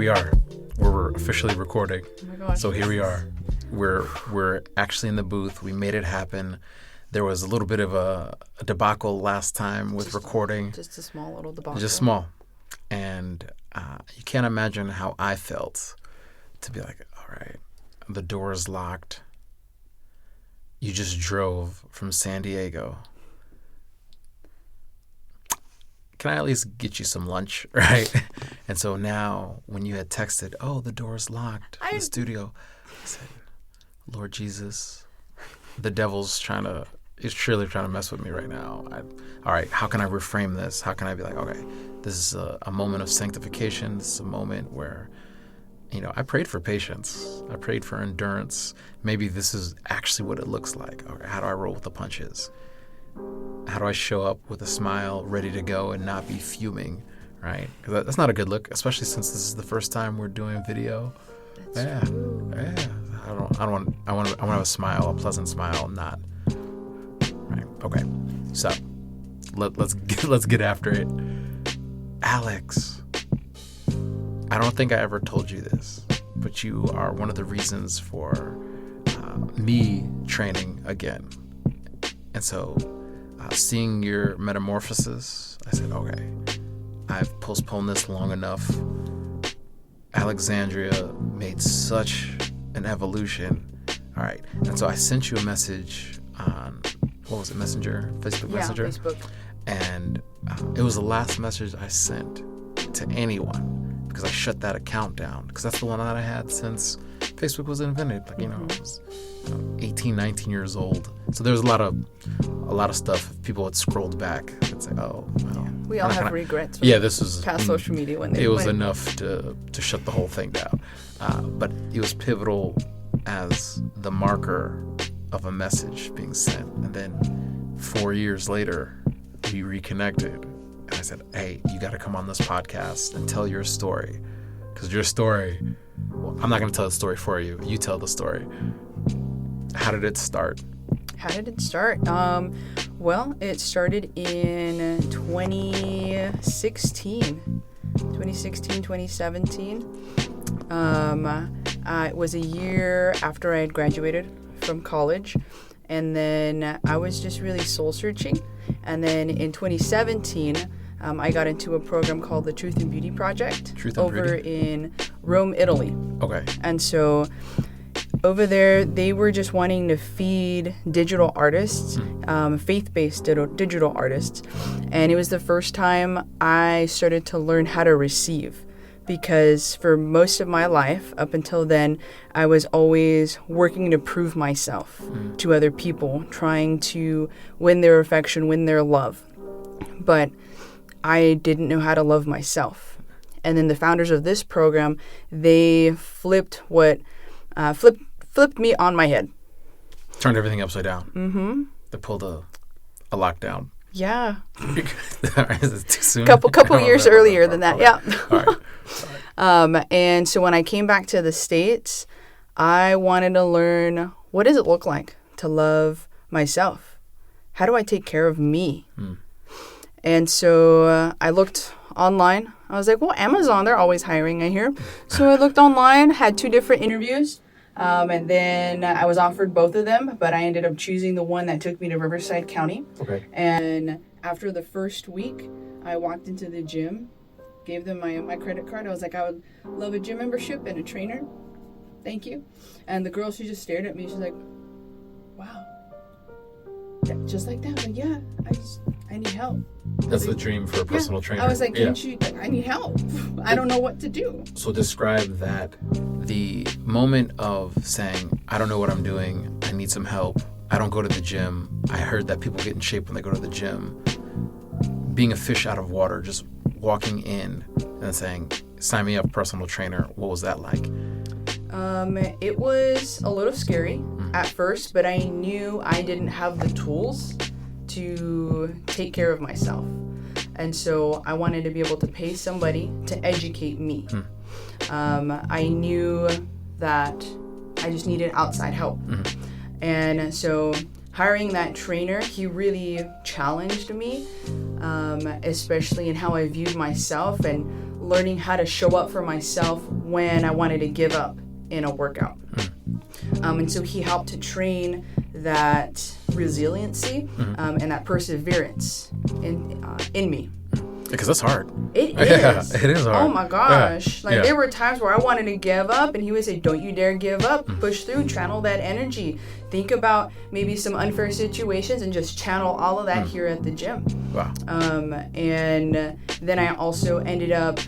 we are. We're officially recording. Oh my gosh. So here we are. We're actually in the booth. We made it happen. There was a little bit of a debacle last time with recording. Just a small little debacle. Just small. And you can't imagine how I felt to be like, all right, the door is locked. You just drove from San Diego. Can I at least get you some lunch, right? And so now when you had texted, oh, the door's locked in the studio, I said, Lord Jesus, the devil's is truly trying to mess with me right now. All right, how can I reframe this? How can I be like, okay, this is a moment of sanctification. This is a moment where, I prayed for patience. I prayed for endurance. Maybe this is actually what it looks like. Okay, how do I roll with the punches? How do I show up with a smile, ready to go, and not be fuming, right? Because that's not a good look, especially since this is the first time we're doing video. That's true. I want to have a smile, a pleasant smile, not right. Okay, so let's get after it. Alex, I don't think I ever told you this, but you are one of the reasons for me training again, and so. Seeing your metamorphosis, I said, okay, I've postponed this long enough. Alexandria made such an evolution. All right. And so I sent you a message on, what was it, Messenger? Facebook Messenger? Yeah, Facebook. And it was the last message I sent to anyone because I shut that account down because that's the one that I had since Facebook was invented. I was 18, 19 years old. So there was a lot of stuff. If people had scrolled back, I'd say, oh, well, we all have regrets. Yeah, this was past social media when it was enough to shut the whole thing down. But it was pivotal as the marker of a message being sent. And then 4 years later, we reconnected. And I said, hey, you got to come on this podcast and tell your story. Because your story, well, I'm not going to tell the story for you. You tell the story. How did it start? Well, it started in 2016, 2017. It was a year after I had graduated from college. And then I was just really soul searching. And then in 2017, I got into a program called the Truth and Beauty Project in Rome, Italy. Okay. And so over there, they were just wanting to feed digital artists, faith-based digital artists. And it was the first time I started to learn how to receive. Because for most of my life, up until then, I was always working to prove myself to other people, trying to win their affection, win their love. But I didn't know how to love myself. And then the founders of this program, they flipped me on my head. Turned everything upside down. Mm-hmm. They pulled a lockdown. Yeah. Is it too soon? Couple years earlier than that. Okay. Yeah. All right. And so when I came back to the States, I wanted to learn, what does it look like to love myself? How do I take care of me? And so I looked online. I was like, well, Amazon, they're always hiring, I hear. So I looked online, had 2 different interviews. And then I was offered both of them, but I ended up choosing the one that took me to Riverside County. Okay. And after the first week, I walked into the gym, gave them my credit card. I was like, I would love a gym membership and a trainer. Thank you. And the girl, she just stared at me. She's like, wow. Just like that. I'm like, yeah, I need help. That's the dream for a personal trainer. I was like, I need help. I don't know what to do. So describe that, the moment of saying, I don't know what I'm doing. I need some help. I don't go to the gym. I heard that people get in shape when they go to the gym. Being a fish out of water, just walking in and saying, sign me up, personal trainer. What was that like? It was a little scary at first, but I knew I didn't have the tools to take care of myself. And so I wanted to be able to pay somebody to educate me. I knew that I just needed outside help. And so hiring that trainer, he really challenged me, especially in how I viewed myself and learning how to show up for myself when I wanted to give up in a workout. And so he helped to train that resiliency and that perseverance in me. Because that's hard. It is. It is hard. Oh my gosh. There were times where I wanted to give up, and he would say, don't you dare give up. Push through, channel that energy. Think about maybe some unfair situations and just channel all of that here at the gym. Wow. And then I also ended up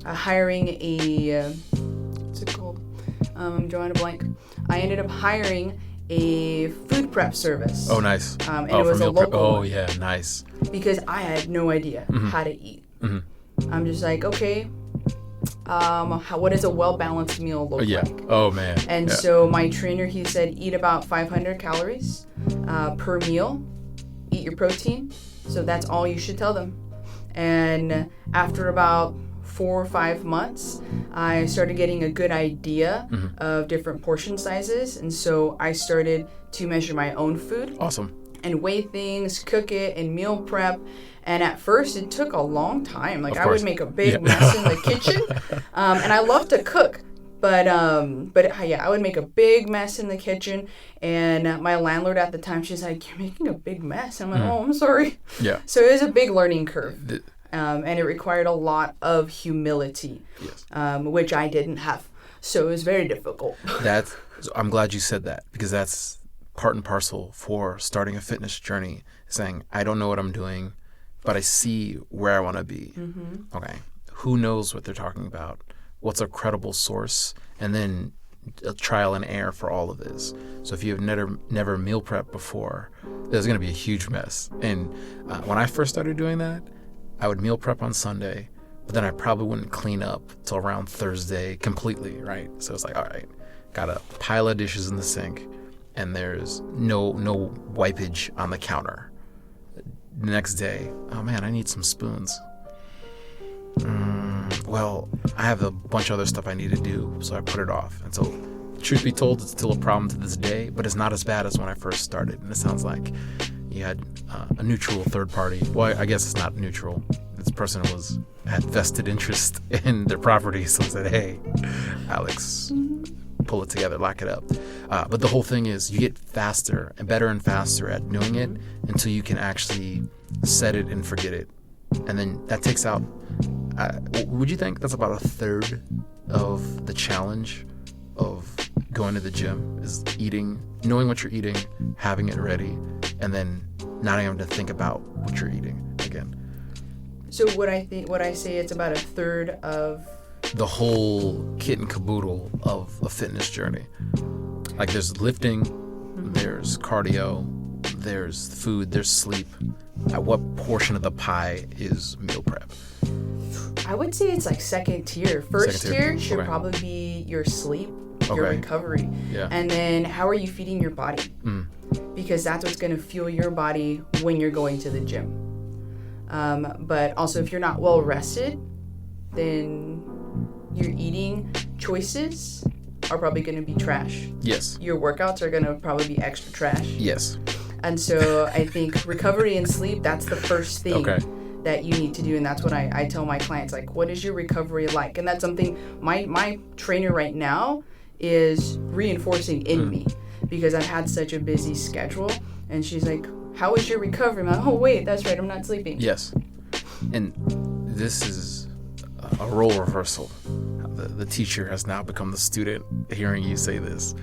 hiring what's it called? I'm drawing a blank. I ended up hiring a food prep service. Oh, nice. And it was a local Oh, one. yeah, nice. Because I had no idea how to eat. I'm just like, okay, what does a well-balanced meal look like? Oh, man. And so my trainer, he said, eat about 500 calories per meal. Eat your protein. So that's all you should tell them. And after about 4 or 5 months, I started getting a good idea of different portion sizes. And so I started to measure my own food. Awesome. And weigh things, cook it, and meal prep. And at first, it took a long time. I would make a big mess in the kitchen. And I love to cook. But I would make a big mess in the kitchen. And my landlord at the time, she's like, you're making a big mess. I'm like, oh, I'm sorry. Yeah. So it was a big learning curve. And it required a lot of humility, which I didn't have. So it was very difficult. I'm glad you said that, because that's part and parcel for starting a fitness journey, saying, I don't know what I'm doing, but I see where I want to be. Okay. Who knows what they're talking about? What's a credible source? And then a trial and error for all of this. So if you've never meal prepped before, there's going to be a huge mess. And when I first started doing that, I would meal prep on Sunday, but then I probably wouldn't clean up till around Thursday completely, right? So it's like, all right, got a pile of dishes in the sink, and there's no wipage on the counter. The next day, oh man, I need some spoons. Well, I have a bunch of other stuff I need to do, so I put it off. And so, truth be told, it's still a problem to this day, but it's not as bad as when I first started. And it sounds like you had a neutral third party. Well, I guess it's not neutral. This person had vested interest in their property, so I said, hey, Alex, pull it together, lock it up. But the whole thing is you get faster and faster at doing it until you can actually set it and forget it. And then that takes out, would you think that's about a third of the challenge of going to the gym, is eating, knowing what you're eating, having it ready, and then not having to think about what you're eating again? So what I say, it's about a third of the whole kit and caboodle of a fitness journey. Like there's lifting, there's cardio, there's food, there's sleep. At what portion of the pie is meal prep? I would say it's like second tier. First tier should probably be your sleep, your recovery. Yeah. And then how are you feeding your body? Because that's what's going to fuel your body when you're going to the gym. But also if you're not well rested, then your eating choices are probably going to be trash. Yes. Your workouts are going to probably be extra trash. Yes. And so I think recovery and sleep, that's the first thing that you need to do. And that's what I tell my clients, like, what is your recovery like? And that's something my trainer right now is reinforcing in me, because I've had such a busy schedule. And she's like, how is your recovery? I'm like, oh, wait, that's right, I'm not sleeping. Yes. And this is a role reversal. The teacher has now become the student, hearing you say this,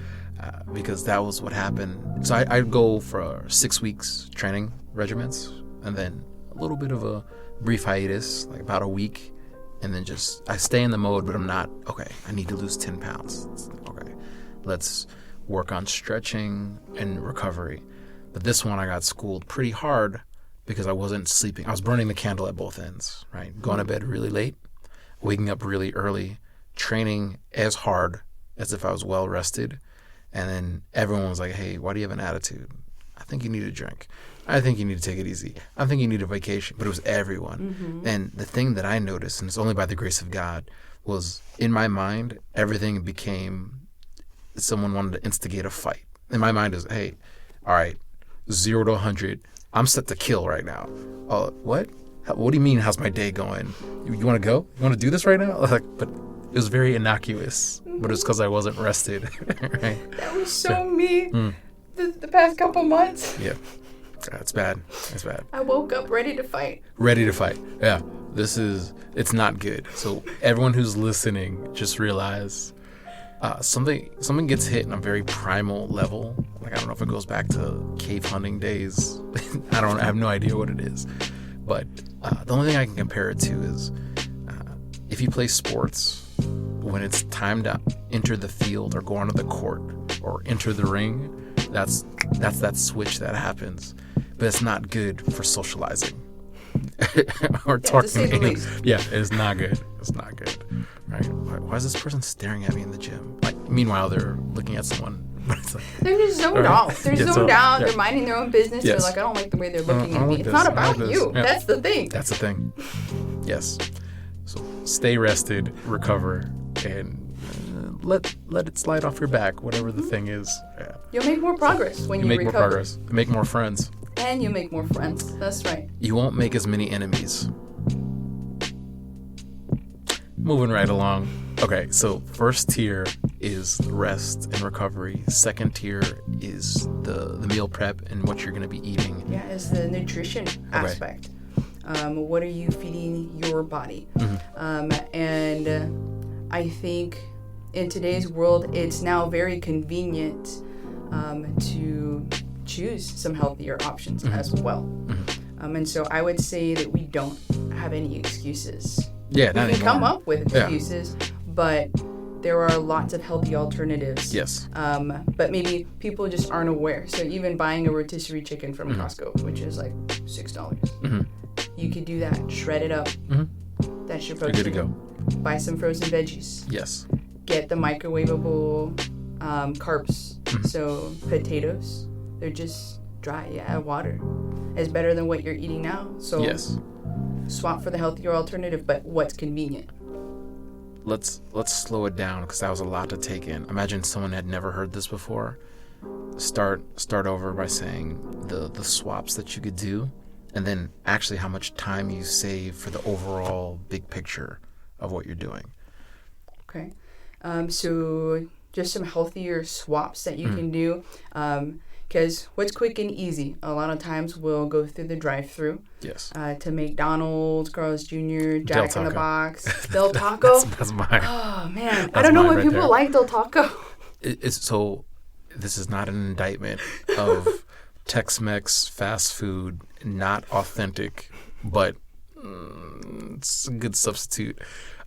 because that was what happened. So I'd go for 6 weeks training regiments, and then a little bit of a brief hiatus, like about a week, and then just I stay in the mode, but I'm not, okay, I need to lose 10 pounds. Okay, let's work on stretching and recovery. But this one I got schooled pretty hard because I wasn't sleeping. I was burning the candle at both ends, right? Going to bed really late, waking up really early, training as hard as if I was well rested. And then everyone was like, hey, why do you have an attitude? I think you need a drink. I think you need to take it easy. I think you need a vacation. But it was everyone. And the thing that I noticed, and it's only by the grace of God, was in my mind, everything became someone wanted to instigate a fight. In my mind is, hey, all right, 0 to 100, I'm set to kill right now. What? What do you mean, how's my day going? You want to go? You want to do this right now? Like, but it was very innocuous, but it's because I wasn't rested. Right? That was so me the past couple months. Yeah. It's bad. It's bad. I woke up ready to fight. Ready to fight. Yeah. It's not good. So everyone who's listening, just realize something gets hit on a very primal level. Like, I don't know if it goes back to cave hunting days. I have no idea what it is. But the only thing I can compare it to is if you play sports, when it's time to enter the field or go onto the court or enter the ring, that's that switch that happes. But it's not good for socializing or talking. Yeah, it's not good. It's not good. Right? Why is this person staring at me in the gym? Like, meanwhile, they're looking at someone. They're just zoned out. They're zoned out. Yeah. They're minding their own business. Yes. They're like, I don't like the way they're looking at me. It's not about you. Yeah. That's the thing. That's the thing. Yes. So stay rested, recover, and let it slide off your back, whatever the thing is. Yeah. You'll make more progress when you make recover. More progress. Make more friends. And you make more friends. That's right. You won't make as many enemies. Moving right along. Okay, so first tier is rest and recovery. Second tier is the meal prep and what you're going to be eating. Yeah, is the nutrition aspect. What are you feeding your body? And I think in today's world, it's now very convenient to choose some healthier options as well. And so I would say that we don't have any excuses. Yeah, we can come up with excuses, but there are lots of healthy alternatives. Yes. But maybe people just aren't aware. So even buying a rotisserie chicken from Costco, which is like $6, you could do that. Shred it up. That's your protein. You're good to go. Buy some frozen veggies. Yes. Get the microwavable carbs. So potatoes, they're just dry. Yeah, water. It's better than what you're eating now. So yes. Swap for the healthier alternative, but what's convenient. Let's slow it down because that was a lot to take in. Imagine someone had never heard this before. Start over by saying the swaps that you could do, and then actually how much time you save for the overall big picture of what you're doing. Okay. So just some healthier swaps that you can do. Because what's quick and easy? A lot of times we'll go through the drive-thru. Yes. To McDonald's, Carl's Jr., Jack in the Box, Del Taco. That's mine. Oh man, I don't know why people like Del Taco. So this is not an indictment of Tex-Mex fast food, not authentic, but it's a good substitute.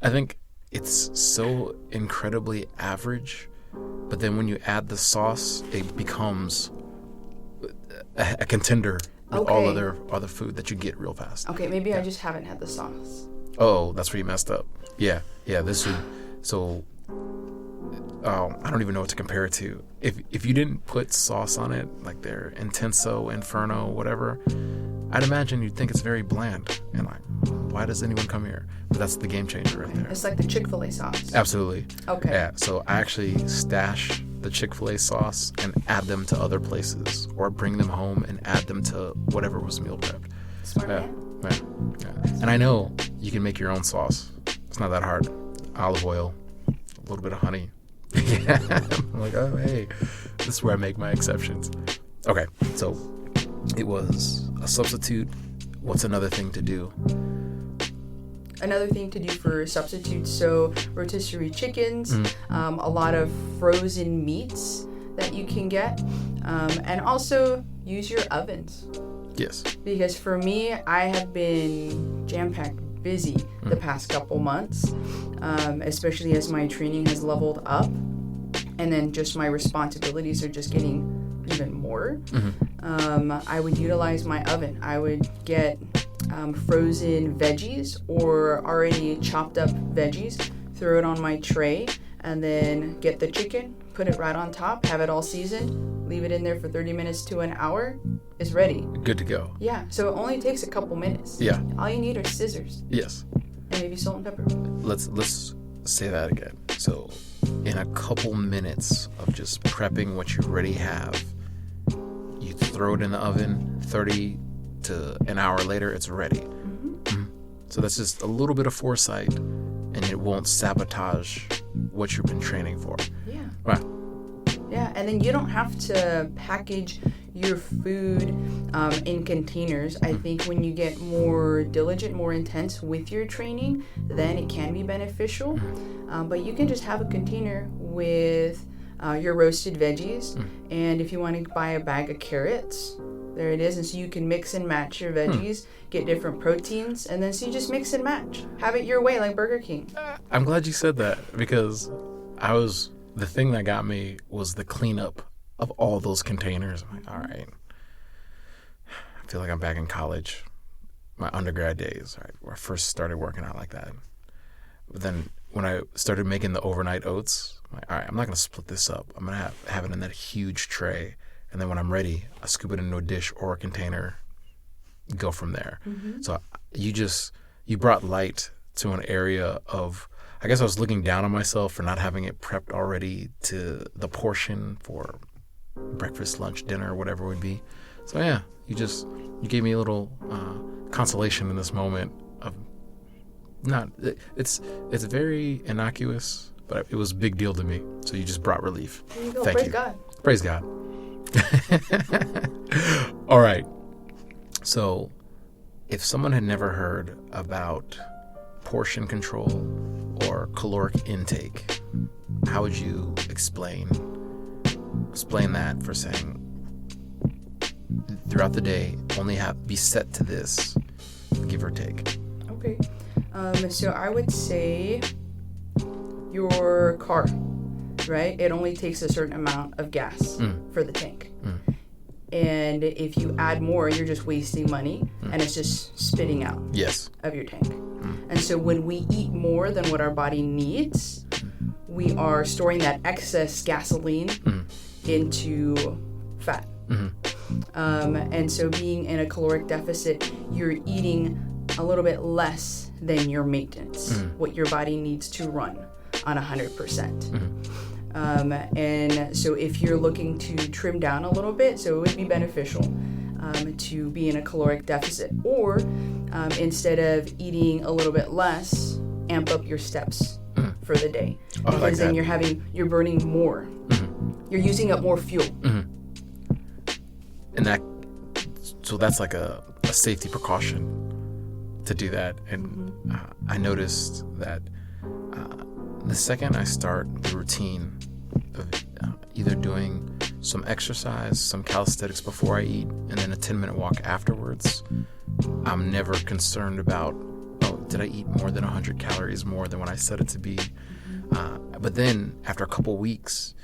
I think it's so incredibly average, but then when you add the sauce, it becomes a contender with all other food that you get real fast. Okay, maybe I just haven't had the sauce. Oh, that's where you messed up. Yeah. This would I don't even know what to compare it to. If you didn't put sauce on it, like their Intenso, Inferno, whatever, I'd imagine you'd think it's very bland and like, why does anyone come here? But that's the game changer right there. It's like the Chick-fil-A sauce. Absolutely. Okay. Yeah. So I actually stash the Chick-fil-A sauce and add them to other places, or bring them home and add them to whatever was meal prepped. Smart man. Yeah. And I know you can make your own sauce. It's not that hard. Olive oil, a little bit of honey. Yeah. I'm like, oh, hey, this is where I make my exceptions. Okay, so it was a substitute. What's another thing to do? Another thing to do for substitutes, so rotisserie chickens, a lot of frozen meats that you can get, and also use your ovens. Yes. Because for me, I have been jam-packed busy the past couple months, especially as my training has leveled up, and then just my responsibilities are just getting even more. I would utilize my oven. I would get frozen veggies or already chopped up veggies, throw it on my tray, and then get the chicken, put it right on top, have it all seasoned, leave it in there for 30 minutes to an hour, it's ready. Good to go. Yeah, so it only takes a couple minutes. Yeah. All you need are scissors. Yes. And maybe salt and pepper. Let's say that again. So in a couple minutes of just prepping what you already have, you throw it in the oven, 30 to an hour later, it's ready. So that's just a little bit of foresight, and it won't sabotage what you've been training for. Yeah. Wow. Yeah, and then you don't have to package your food in containers. I think when you get more diligent, more intense with your training, then it can be beneficial. But you can just have a container with your roasted veggies, and if you want to buy a bag of carrots, there it is. And so you can mix and match your veggies, get different proteins, and then so you just mix and match. Have it your way, like Burger King. I'm glad you said that, because the thing that got me was the cleanup of all those containers. I'm like, all right, I feel like I'm back in college, my undergrad days, right, where I first started working out like that. But then when I started making the overnight oats, I'm like, all right, I'm not going to split this up. I'm going to have it in that huge tray. And then when I'm ready, I scoop it into a dish or a container, go from there. So you brought light to an area of, I guess I was looking down on myself for not having it prepped already to the portion for breakfast, lunch, dinner, whatever it would be. So yeah, you gave me a little consolation in this moment of it's very innocuous, but it was a big deal to me. So you just brought relief. There you go. Thank Praise you. God. Praise God. All right. So if someone had never heard about portion control or caloric intake, how would you explain that for saying throughout the day only be set to this, give or take? Okay. So I would say your car, right? It only takes a certain amount of gas for the tank. And if you add more, you're just wasting money, and it's just spitting out of your tank. And so when we eat more than what our body needs, we are storing that excess gasoline into fat. And so being in a caloric deficit, you're eating a little bit less than your maintenance, what your body needs to run on 100%. And so if you're looking to trim down a little bit, so it would be beneficial to be in a caloric deficit, or instead of eating a little bit less, amp up your steps for the day, because then you're burning more, you're using up more fuel. And that's like a safety precaution to do that. And I noticed that the second I start the routine of either doing some exercise, some calisthenics before I eat, and then a 10-minute walk afterwards, I'm never concerned about, did I eat more than 100 calories more than when I set it to be? But then after a couple weeks,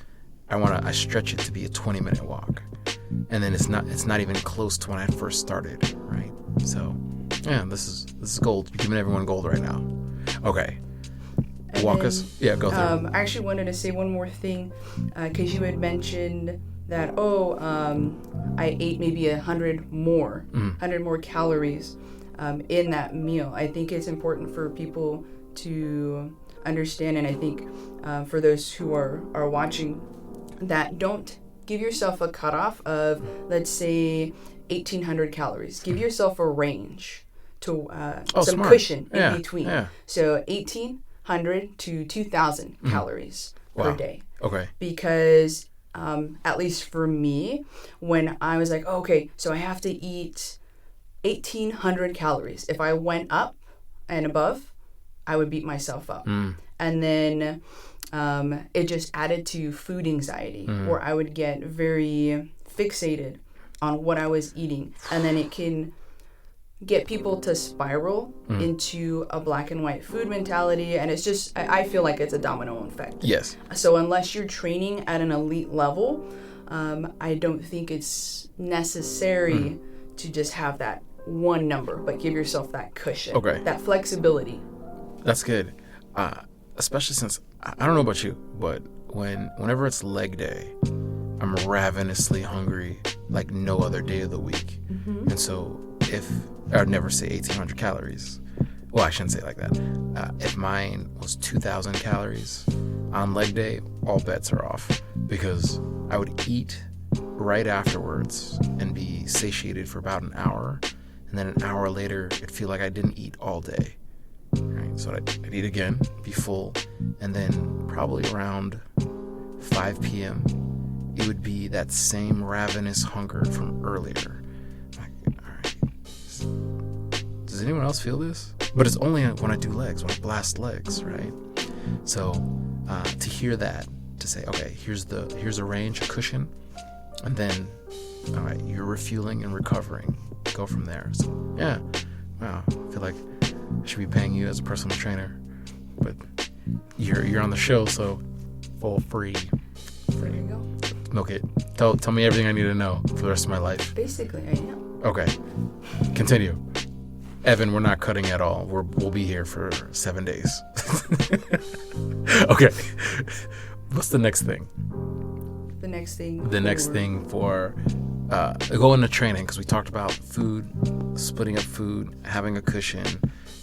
I stretch it to be a 20-minute walk, and then it's not even close to when I first started, right? So yeah, this is gold. You're giving everyone gold right now. Okay. Walk us. Yeah, go through. I actually wanted to say one more thing, because you had mentioned that, I ate maybe 100 more calories in that meal. I think it's important for people to understand, and I think for those who are watching, that don't give yourself a cutoff of, let's say, 1,800 calories. Give yourself a range to some smart. cushion in between. Yeah. So 1,800 to 2,000 calories per day. Okay. Because at least for me, when I was like, so I have to eat 1,800 calories. If I went up and above, I would beat myself up. And then it just added to food anxiety, where I would get very fixated on what I was eating. And then it can get people to spiral into a black and white food mentality. And it's just, I feel like it's a domino effect. Yes. So unless you're training at an elite level, I don't think it's necessary to just have that one number, but give yourself that cushion, that flexibility. That's good. Especially since, I don't know about you, but whenever it's leg day, I'm ravenously hungry like no other day of the week. And so I'd never say 1,800 calories. Well, I shouldn't say it like that. If mine was 2,000 calories on leg day, all bets are off, because I would eat right afterwards and be satiated for about an hour. and then an hour later, it'd feel like I didn't eat all day. Right? So I'd eat again, be full, and then probably around 5 p.m., it would be that same ravenous hunger from earlier. Like, all right, does anyone else feel this? But it's only when I do legs, when I blast legs, right? So to hear that, to say, okay, here's a range, a cushion, and then, all right, you're refueling and recovering. Go from there. So yeah, wow, I feel like I should be paying you as a personal trainer, but you're on the show, so for free. There you go. Milk it. Tell me everything I need to know for the rest of my life. Basically, I am. Okay. Continue. Evan, we're not cutting at all. We'll be here for 7 days. Okay. What's the next thing? The next thing. The next thing for going to training, because we talked about food, splitting up food, having a cushion,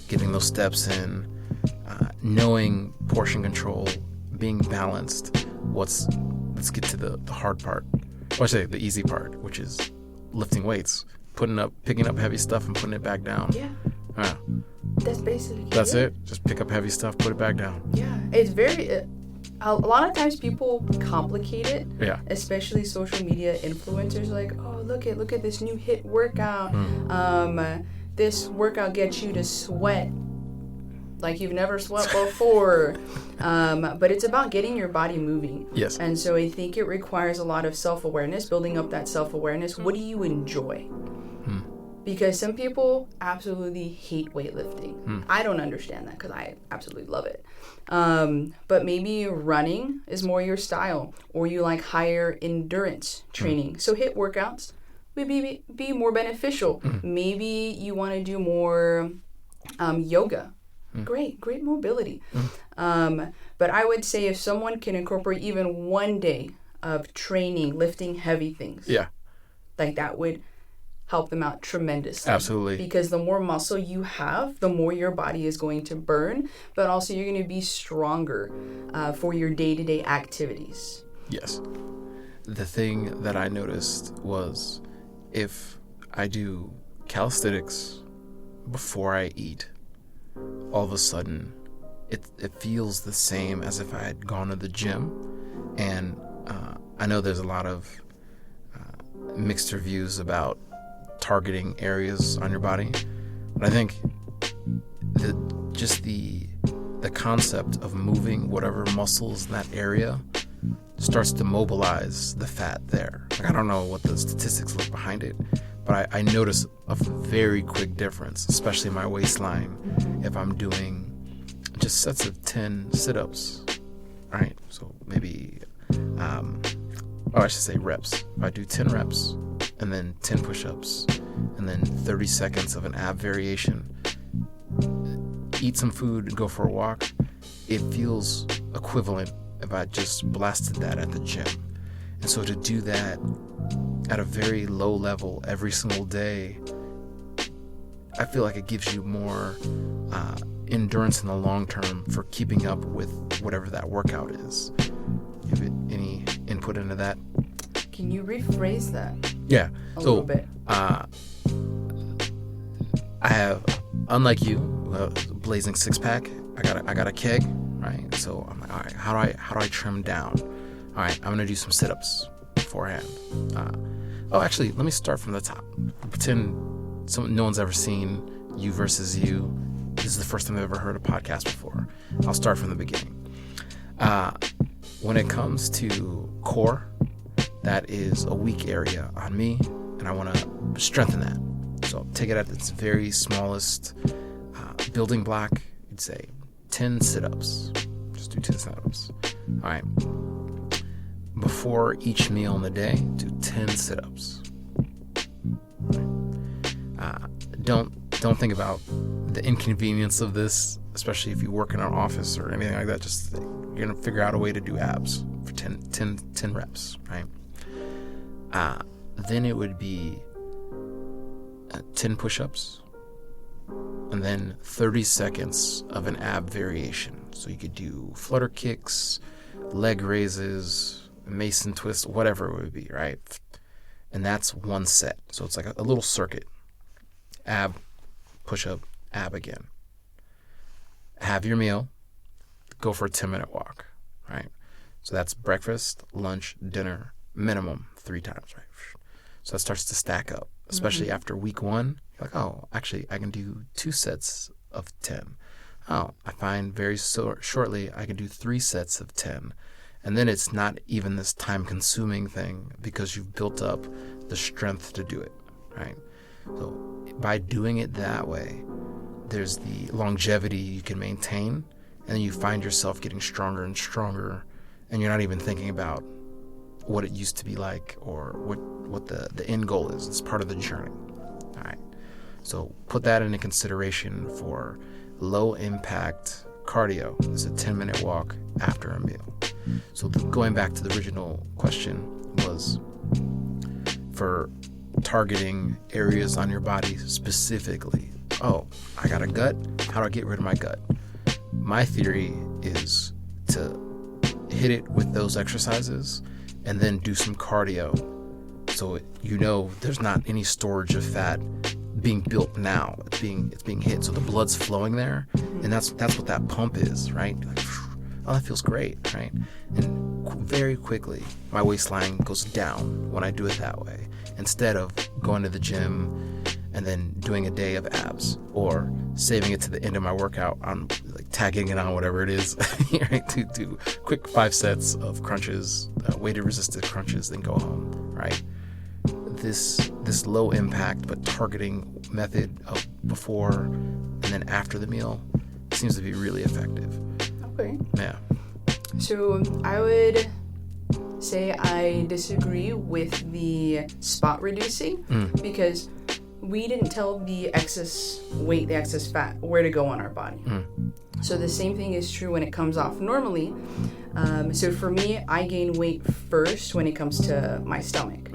getting those steps in, knowing portion control, being balanced. Let's get to the hard part, or I say the easy part, which is lifting weights, picking up heavy stuff and putting it back down. Yeah. That's basically That's it. Just pick up heavy stuff, put it back down. Yeah. It's very. A lot of times people complicate it. Yeah. Especially social media influencers, like, oh, look at this new hit workout. This workout gets you to sweat like you've never sweat before. But it's about getting your body moving. Yes. And so I think it requires a lot of self-awareness, building up that self-awareness. What do you enjoy? Because some people absolutely hate weightlifting. I don't understand that because I absolutely love it. But maybe running is more your style, or you like higher endurance training. So HIIT workouts would be more beneficial. Maybe you want to do more yoga. Great mobility. But I would say if someone can incorporate even 1 day of training, lifting heavy things, like that would help them out tremendously. Absolutely. Because the more muscle you have, the more your body is going to burn, but also you're going to be stronger for your day-to-day activities. Yes. The thing that I noticed was if I do calisthenics before I eat, all of a sudden it feels the same as if I had gone to the gym. And I know there's a lot of mixed reviews about targeting areas on your body, but I think the concept of moving whatever muscles in that area starts to mobilize the fat there. Like, I don't know what the statistics look behind it, but I notice a very quick difference, especially in my waistline, if I'm doing just sets of 10 sit-ups, right? So maybe, I should say reps. If I do 10 reps and then 10 push-ups and then 30 seconds of an ab variation, eat some food and go for a walk, it feels equivalent if I just blasted that at the gym. And so to do that at a very low level every single day, I feel like it gives you more endurance in the long term for keeping up with whatever that workout is. You have any input into that? Can you rephrase that? Yeah. A little bit. I have, unlike you, blazing six pack. I got a keg, right? So I'm like, all right, how do I trim down? All right, I'm gonna do some sit-ups beforehand. Actually, let me start from the top. Pretend no one's ever seen You versus You. This is the first time I've ever heard a podcast before. I'll start from the beginning. When it comes to core, that is a weak area on me, and I want to strengthen that. So take it at its very smallest building block. You'd say 10 sit-ups. Just do 10 sit-ups. All right. Before each meal in the day, do 10 sit-ups. Don't think about the inconvenience of this, especially if you work in an office or anything like that. Just you're gonna figure out a way to do abs for 10 reps, right? Then it would be 10 push-ups and then 30 seconds of an ab variation. So you could do flutter kicks, leg raises, Mason twist, whatever it would be, right? And that's one set. So it's like a little circuit. ab, push up, ab again. Have your meal, go for a 10-minute walk, right? So that's breakfast, lunch, dinner, minimum 3 times, right? So that starts to stack up, especially after week 1. You're like, oh, actually, I can do 2 sets of 10. Oh, I find very shortly I can do 3 sets of 10. And then it's not even this time-consuming thing because you've built up the strength to do it, right? So by doing it that way, there's the longevity you can maintain, and then you find yourself getting stronger and stronger, and you're not even thinking about what it used to be like or what the end goal is. It's part of the journey. All right. So put that into consideration for low impact cardio. It's a 10-minute walk after a meal. So going back to the original question was for targeting areas on your body specifically. Oh, I got a gut. How do I get rid of my gut? My theory is to hit it with those exercises and then do some cardio so there's not any storage of fat being built now. It's being hit, so the blood's flowing there, and that's what that pump is, right? Like, oh, that feels great, right? And very quickly my waistline goes down when I do it that way, instead of going to the gym and then doing a day of abs or saving it to the end of my workout on like tagging it on whatever it is, right? To do quick 5 sets of crunches, weighted resisted crunches, then go home, right? This low impact but targeting method of before and then after the meal seems to be really effective. Okay. Yeah. So I would say I disagree with the spot reducing because we didn't tell the excess weight, the excess fat, where to go on our body. So the same thing is true when it comes off normally. So for me, I gain weight first when it comes to my stomach.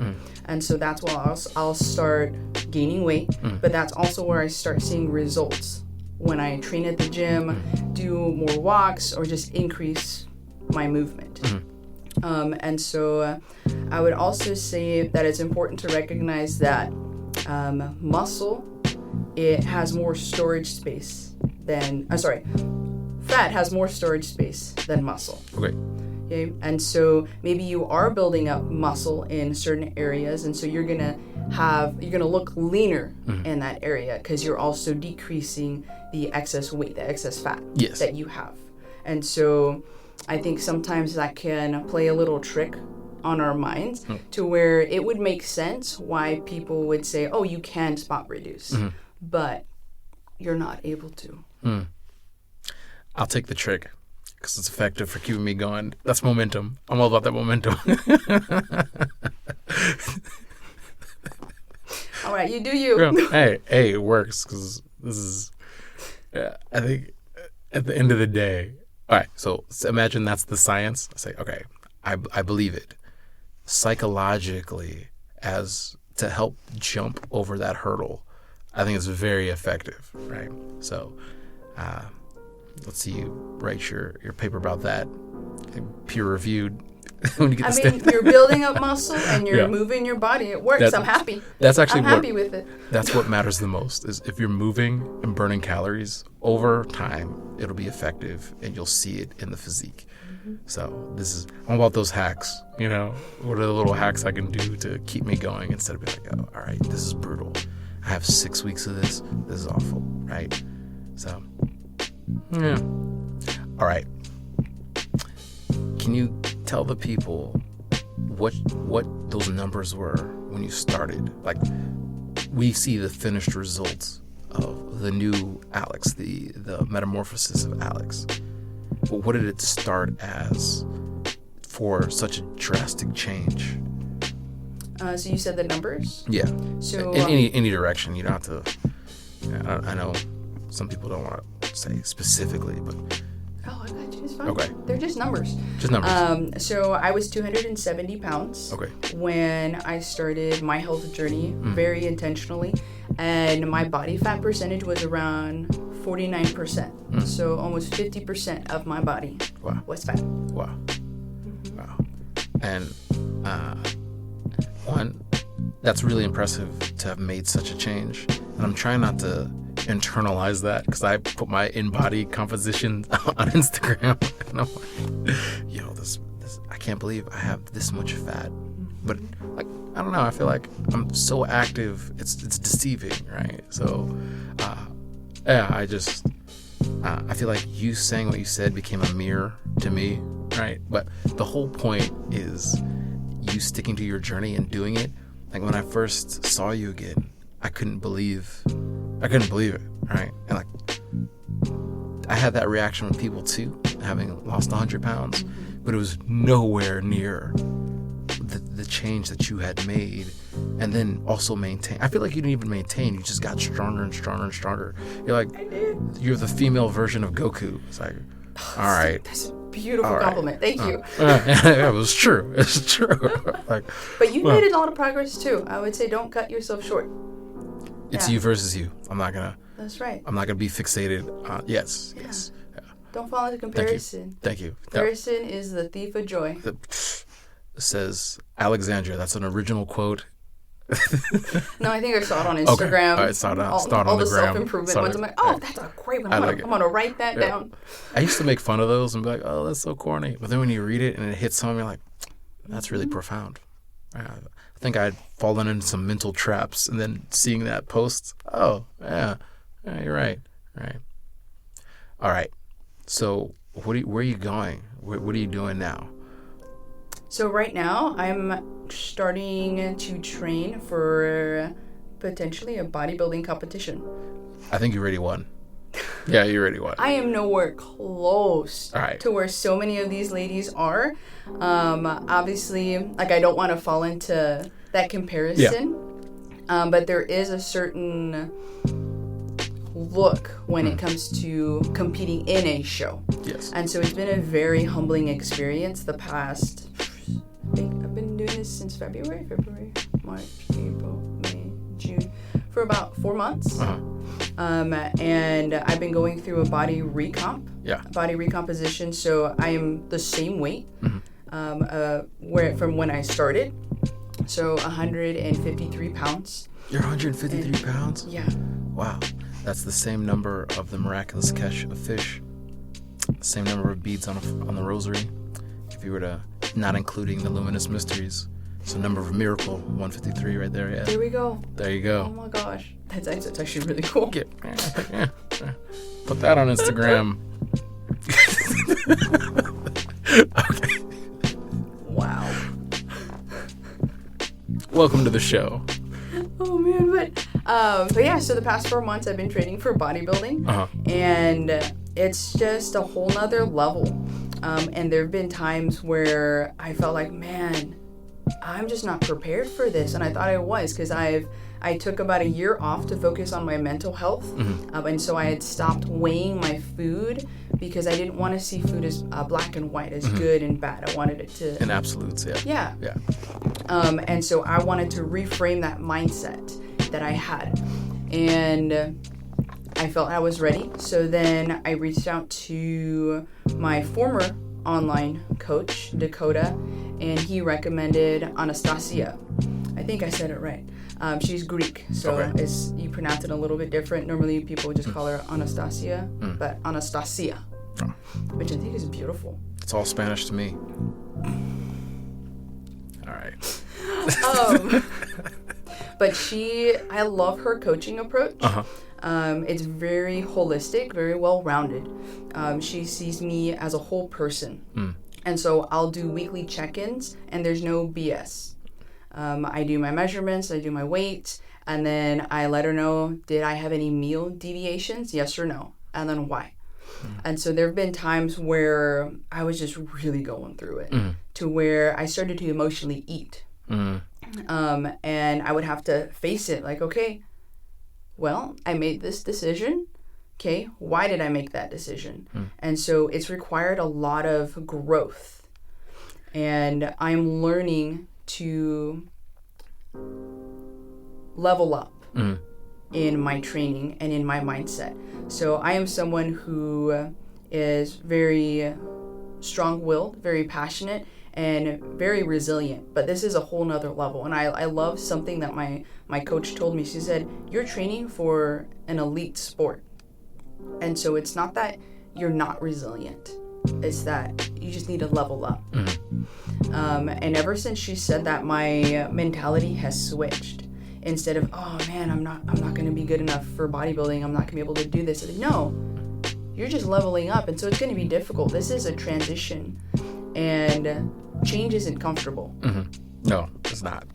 And so that's why I'll start gaining weight, but that's also where I start seeing results when I train at the gym, do more walks, or just increase my movement. And so I would also say that it's important to recognize that muscle, it has more storage space than, fat has more storage space than muscle. Okay, and so maybe you are building up muscle in certain areas, and so you're gonna look leaner in that area because you're also decreasing the excess weight, the excess fat that you have. And so I think sometimes that can play a little trick on our minds to where it would make sense why people would say, oh, you can spot reduce, but you're not able to. I'll take the trick because it's effective for keeping me going. That's momentum. I'm all about that momentum. All right, you do you. Hey, it works because this is, I think, at the end of the day. All right, so imagine that's the science. I say, okay, I believe it. Psychologically, as to help jump over that hurdle, I think it's very effective, right? So, let's see you write your paper about that, peer reviewed. When you get you're building up muscle and you're moving your body. It works. I'm happy. I'm happy with it. That's what matters the most. Is if you're moving and burning calories over time, it'll be effective, and you'll see it in the physique. So I'm about those hacks. What are the little hacks I can do to keep me going instead of being like, oh, all right, this is brutal. I have 6 weeks of this. This is awful, right? So, yeah. All right. Can you tell the people what those numbers were when you started? Like, we see the finished results of the new Alex, the metamorphosis of Alex. But what did it start as for such a drastic change? So you said the numbers? Yeah. So in any direction. You don't have to. I know some people don't want to say specifically, but. Oh, I got you. It's fine. Okay. They're just numbers. Just numbers. So I was 270 pounds when I started my health journey very intentionally. And my body fat percentage was around 49%. So almost 50% of my body was fat. Wow. And That's really impressive to have made such a change. And I'm trying not to internalize that, because I put my in-body composition on Instagram, and I'm like, yo, this I can't believe I have this much fat. But like, I don't know, I feel like I'm so active, it's deceiving, right? So yeah, I feel like you saying what you said became a mirror to me, right? But the whole point is you sticking to your journey and doing it. Like, when I first saw you again, I couldn't believe it, right? And like, I had that reaction with people too, having lost 100 pounds, but it was nowhere near the change that you had made. And then also maintain. I feel like you didn't even maintain, you just got stronger and stronger and stronger. You're like, you're the female version of Goku. It's like, all right. That's a beautiful compliment. Thank you. It was true. It's true. Like, but you made a lot of progress too. I would say don't cut yourself short. It's you versus you. That's right. I'm not gonna be fixated on. Yes. Yeah. Don't fall into comparison. Thank you. Comparison is the thief of joy. Says Alexandria. That's an original quote. No, I think I saw it on Instagram. Okay. All right, saw it on all the the gram. self-improvement ones. I'm like, oh, that's a great one. I'm gonna write that down. I used to make fun of those and be like, oh, that's so corny. But then when you read it and it hits home, you're like, that's really profound. I think I'd fallen into some mental traps, and then seeing that post, oh, yeah, you're right. All right. So where are you going? What are you doing now? So right now, I'm starting to train for potentially a bodybuilding competition. I think you already won. Yeah, you already won. I am nowhere close to where so many of these ladies are. Obviously, like, I don't want to fall into that comparison. Yeah. But there is a certain look when it comes to competing in a show. Yes. And so it's been a very humbling experience the past, I think I've been doing this since February, March, April, May, June, for about 4 months. And I've been going through a body recomposition. So I am the same weight from when I started. So 153 pounds. You're 153 pounds? Yeah. Wow. That's the same number of the miraculous catch of fish. Same number of beads on the rosary. If you were to, not including the luminous mysteries. So number of miracle, 153 right there. Yeah. There we go. There you go. Oh my gosh. That's actually really cool. Yeah. Put that on Instagram. Okay. Wow. Welcome to the show. Oh man, but yeah, so the past 4 months I've been training for bodybuilding, and it's just a whole nother level. And there have been times where I felt like, man, I'm just not prepared for this, and I thought I was, because I took about a year off to focus on my mental health, and so I had stopped weighing my food because I didn't want to see food as black and white, as good and bad. I wanted it to... In absolutes, yeah. Yeah. And so I wanted to reframe that mindset that I had, and I felt I was ready. So then I reached out to my former online coach, Dakota, and he recommended Anastasia. I think I said it right. She's Greek, so you pronounce it a little bit different. Normally people just call her Anastasia, but Anastasia, which I think is beautiful. It's all Spanish to me. All right. But I love her coaching approach. It's very holistic, very well-rounded. She sees me as a whole person. And so I'll do weekly check-ins, and there's no BS. I do my measurements, I do my weight, and then I let her know, did I have any meal deviations? Yes or no? And then why? And so there have been times where I was just really going through it, to where I started to emotionally eat. And I would have to face it, like, okay, well, I made this decision. Okay, why did I make that decision? And so it's required a lot of growth. And I'm learning to level up in my training and in my mindset. So I am someone who is very strong-willed, very passionate, and very resilient. But this is a whole nother level. And I love something that my coach told me. She said, you're training for an elite sport. And so it's not that you're not resilient. It's that you just need to level up. And ever since she said that, my mentality has switched. Instead of, oh man, I'm not going to be good enough for bodybuilding. I'm not going to be able to do this. No, you're just leveling up. And so it's going to be difficult. This is a transition, and change isn't comfortable. No, it's not.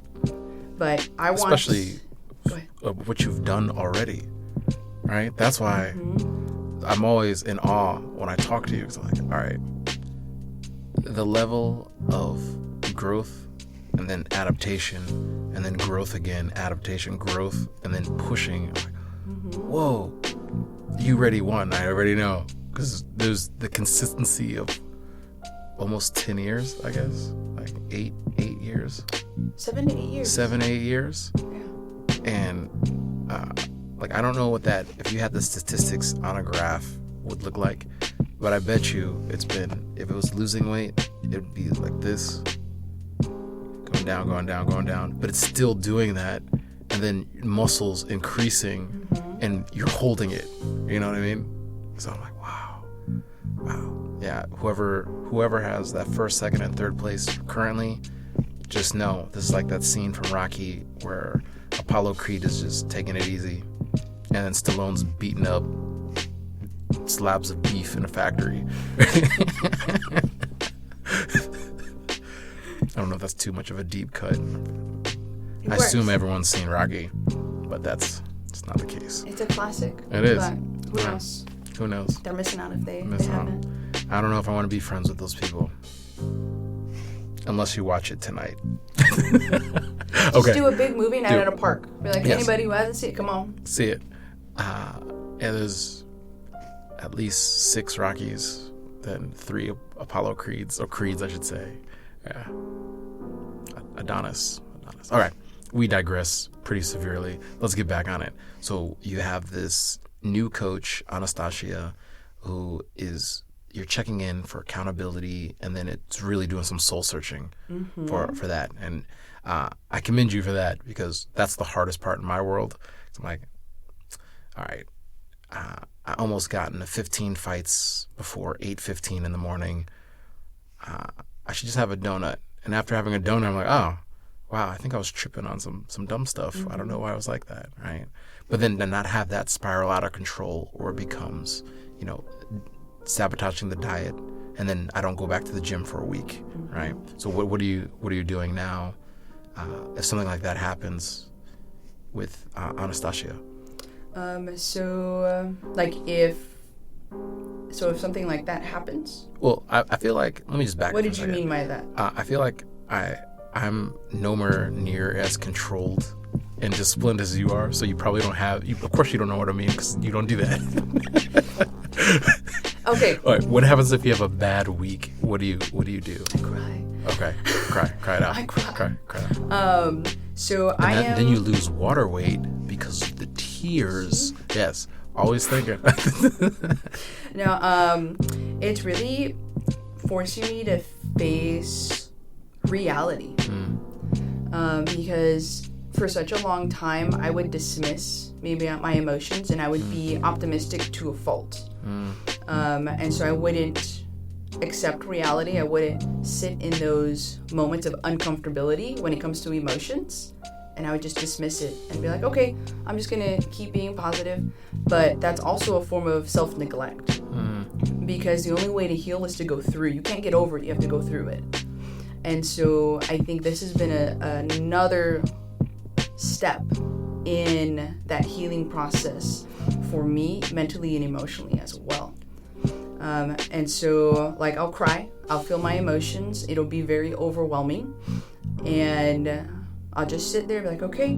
But especially what you've done already, right? That's why I'm always in awe when I talk to you. Because I'm like, all right, the level of growth and then adaptation and then growth again, adaptation, growth, and then pushing. I'm like, whoa, you already won. I already know. Because there's the consistency of almost 10 years, I guess. Like 8 years. 7 to 8 years. 7, 8 years. Yeah. And like, I don't know what that, if you had the statistics on a graph, would look like. But I bet you it's been, if it was losing weight, it would be like this. Going down, going down, going down. But it's still doing that. And then muscles increasing, and you're holding it. You know what I mean? So I'm like, wow. Yeah, whoever has that first, second, and third place currently, just know this is like that scene from Rocky where Apollo Creed is just taking it easy, and then Stallone's beating up slabs of beef in a factory. I don't know if that's too much of a deep cut. I assume everyone's seen Rocky, but it's not the case. It's a classic. It is. But who knows? Who knows? They're missing out if they haven't. I don't know if I want to be friends with those people. Unless you watch it tonight. Just do a big movie night at a park. Be like, anybody who hasn't seen it, come on. See it. There's at least 6 Rockies, then 3 Apollo Creeds, or Creeds, I should say. Yeah. Adonis. All right. We digress pretty severely. Let's get back on it. So you have this new coach, Anastasia, who is, you're checking in for accountability, and then it's really doing some soul searching for that. And I commend you for that, because that's the hardest part in my world. I'm like, all right, I almost got into 15 fights before 8:15 in the morning. I should just have a donut. And after having a donut, I'm like, oh, wow, I think I was tripping on some dumb stuff. I don't know why I was like that, right? But then to not have that spiral out of control, or it becomes, sabotaging the diet, and then I don't go back to the gym for a week, right? So what are you doing now if something like that happens with Anastasia? So if something like that happens? Well, I feel like, let me just back up. What did you mean by that? I feel like I'm nowhere near as controlled and disciplined as you are, so you probably don't have, of course you don't know what I mean, because you don't do that. Okay. All right, what happens if you have a bad week? What do you do? I cry. Okay, cry it out. I cry. Cry it out. So then you lose water weight because of the tears. Yes, always thinking. No, it's really forcing me to face reality. Because for such a long time, I would dismiss maybe my emotions, and I would be optimistic to a fault. And so I wouldn't accept reality. I wouldn't sit in those moments of uncomfortability when it comes to emotions, and I would just dismiss it and be like, okay, I'm just gonna keep being positive. But that's also a form of self-neglect, because the only way to heal is to go through. You can't get over it, you have to go through it. And so I think this has been another step in that healing process for me, mentally and emotionally as well. And so, like, I'll cry, I'll feel my emotions, it'll be very overwhelming, and I'll just sit there and be like, okay,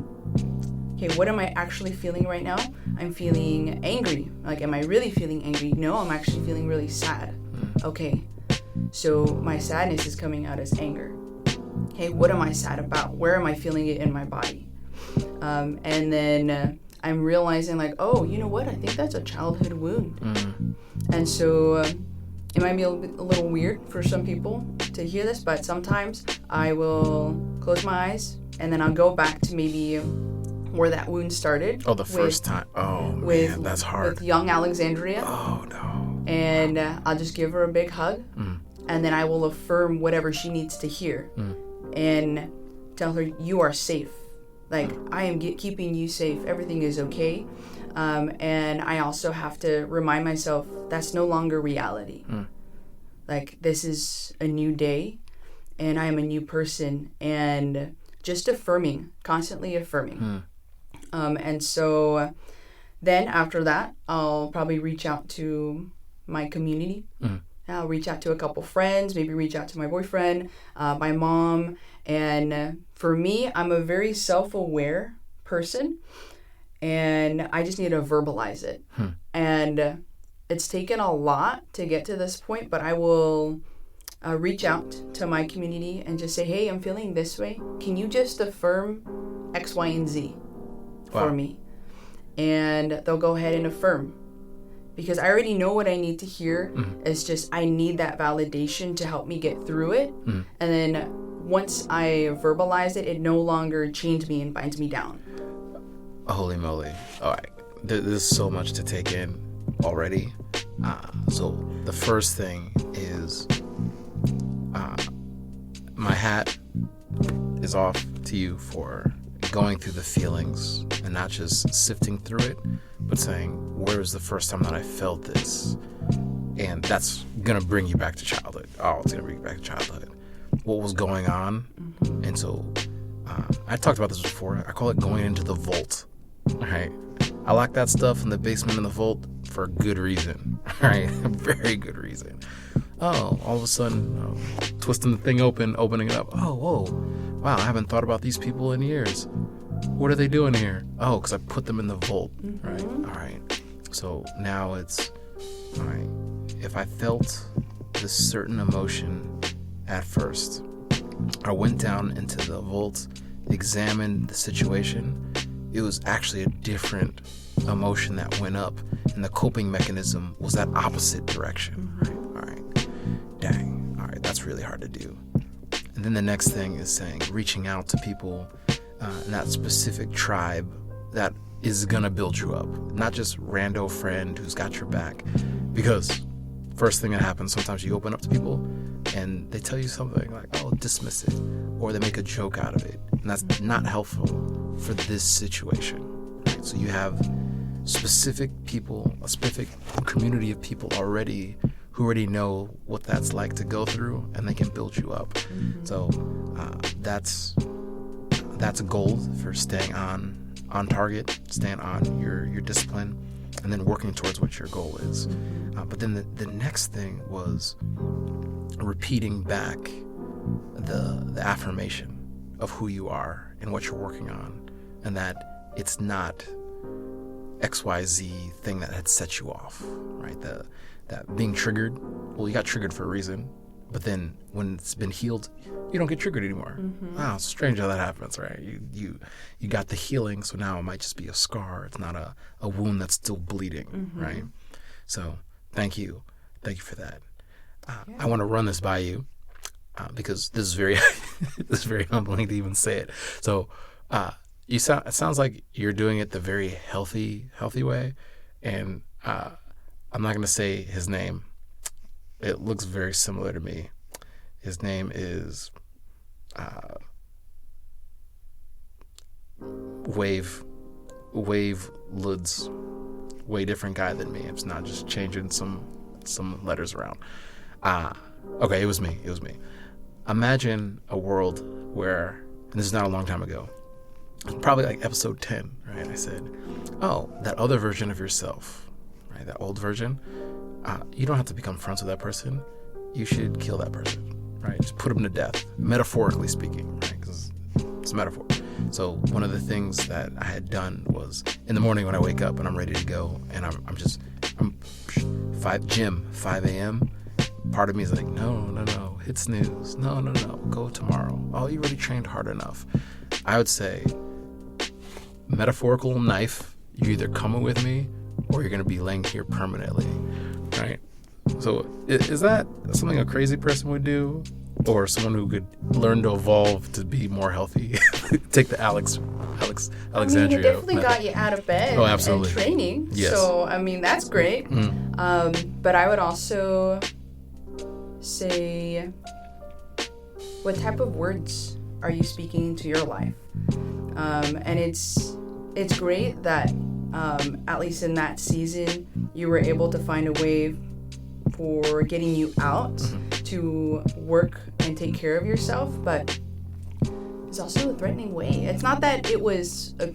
what am I actually feeling right now? I'm feeling angry. Like, am I really feeling angry? No, I'm actually feeling really sad. Okay, so my sadness is coming out as anger. Hey, what am I sad about? Where am I feeling it in my body? And then I'm realizing, like, oh, you know what? I think that's a childhood wound. And so it might be a little weird for some people to hear this, but sometimes I will close my eyes and then I'll go back to maybe where that wound started. Oh, the first time. Oh, man, that's hard. With young Alexandria. Oh, no. And I'll just give her a big hug. And then I will affirm whatever she needs to hear. And tell her, you are safe. Like, I am keeping you safe. Everything is okay. And I also have to remind myself that's no longer reality. Like, this is a new day, and I am a new person, and just affirming, constantly affirming. And so then after that, I'll probably reach out to my community. I'll reach out to a couple friends, maybe reach out to my boyfriend, my mom. And for me, I'm a very self-aware person, and I just need to verbalize it. And it's taken a lot to get to this point, but I will reach out to my community and just say, hey, I'm feeling this way. Can you just affirm X, Y, and Z for me? And they'll go ahead and affirm. Because I already know what I need to hear. It's just I need that validation to help me get through it. And then once I verbalize it, it no longer chains me and binds me down. Holy moly. All right. There's so much to take in already. So the first thing is my hat is off to you for going through the feelings and not just sifting through it, but saying, where was the first time that I felt this? And that's going to bring you back to childhood. Oh, it's going to bring you back to childhood. What was going on? And so I talked about this before. I call it going into the vault. All right. I lock that stuff in the basement in the vault for a good reason. All right. A very good reason. Oh, all of a sudden, twisting the thing open, opening it up. Oh, whoa. Wow, I haven't thought about these people in years. What are they doing here? Oh, because I put them in the vault. Right. All right. So now it's, all right, if I felt this certain emotion at first, I went down into the vault, examined the situation. It was actually a different emotion that went up, and the coping mechanism was that opposite direction. All right. Dang. All right. That's really hard to do. And then the next thing is saying, reaching out to people in that specific tribe that is going to build you up. Not just rando friend who's got your back. Because first thing that happens, sometimes you open up to people and they tell you something like, oh, dismiss it. Or they make a joke out of it. And that's not helpful for this situation. Right? So you have specific people, a specific community of people already who already know what that's like to go through, and they can build you up. So that's gold for staying on target, staying on your discipline, and then working towards what your goal is. But then the next thing was repeating back the affirmation of who you are and what you're working on, and that it's not XYZ thing that had set you off, right? That being triggered, well, you got triggered for a reason, but then when it's been healed, you don't get triggered anymore. Wow, it's strange how that happens, right? You got the healing, so now it might just be a scar. It's not a wound that's still bleeding, right? So thank you for that. I want to run this by you because this is very this is very humbling to even say it. So it sounds like you're doing it the very healthy way, and I'm not going to say his name. It looks very similar to me. His name is Wave Luds. Way different guy than me. It's not just changing some letters around. Okay, it was me. Imagine a world where, and this is not a long time ago, probably like episode 10, right? I said, oh, that other version of yourself, right? That old version, you don't have to become friends with that person. You should kill that person, right? Just put them to death, metaphorically speaking, right? Because it's a metaphor. So one of the things that I had done was in the morning when I wake up and I'm ready to go, and I'm 5 a.m. Part of me is like, no, hit snooze. No, go tomorrow. Oh, you already trained hard enough. I would say, metaphorical knife, you're either coming with me or you're going to be laying here permanently, right? So is that something a crazy person would do? Or someone who could learn to evolve to be more healthy? Take the Alexandria it definitely method. got you out of bed and training. Yes. So, that's great. But I would also say, what type of words are you speaking into your life? And it's great that at least in that season, you were able to find a way for getting you out to work and take care of yourself, but it's also a threatening way. It's not that it was a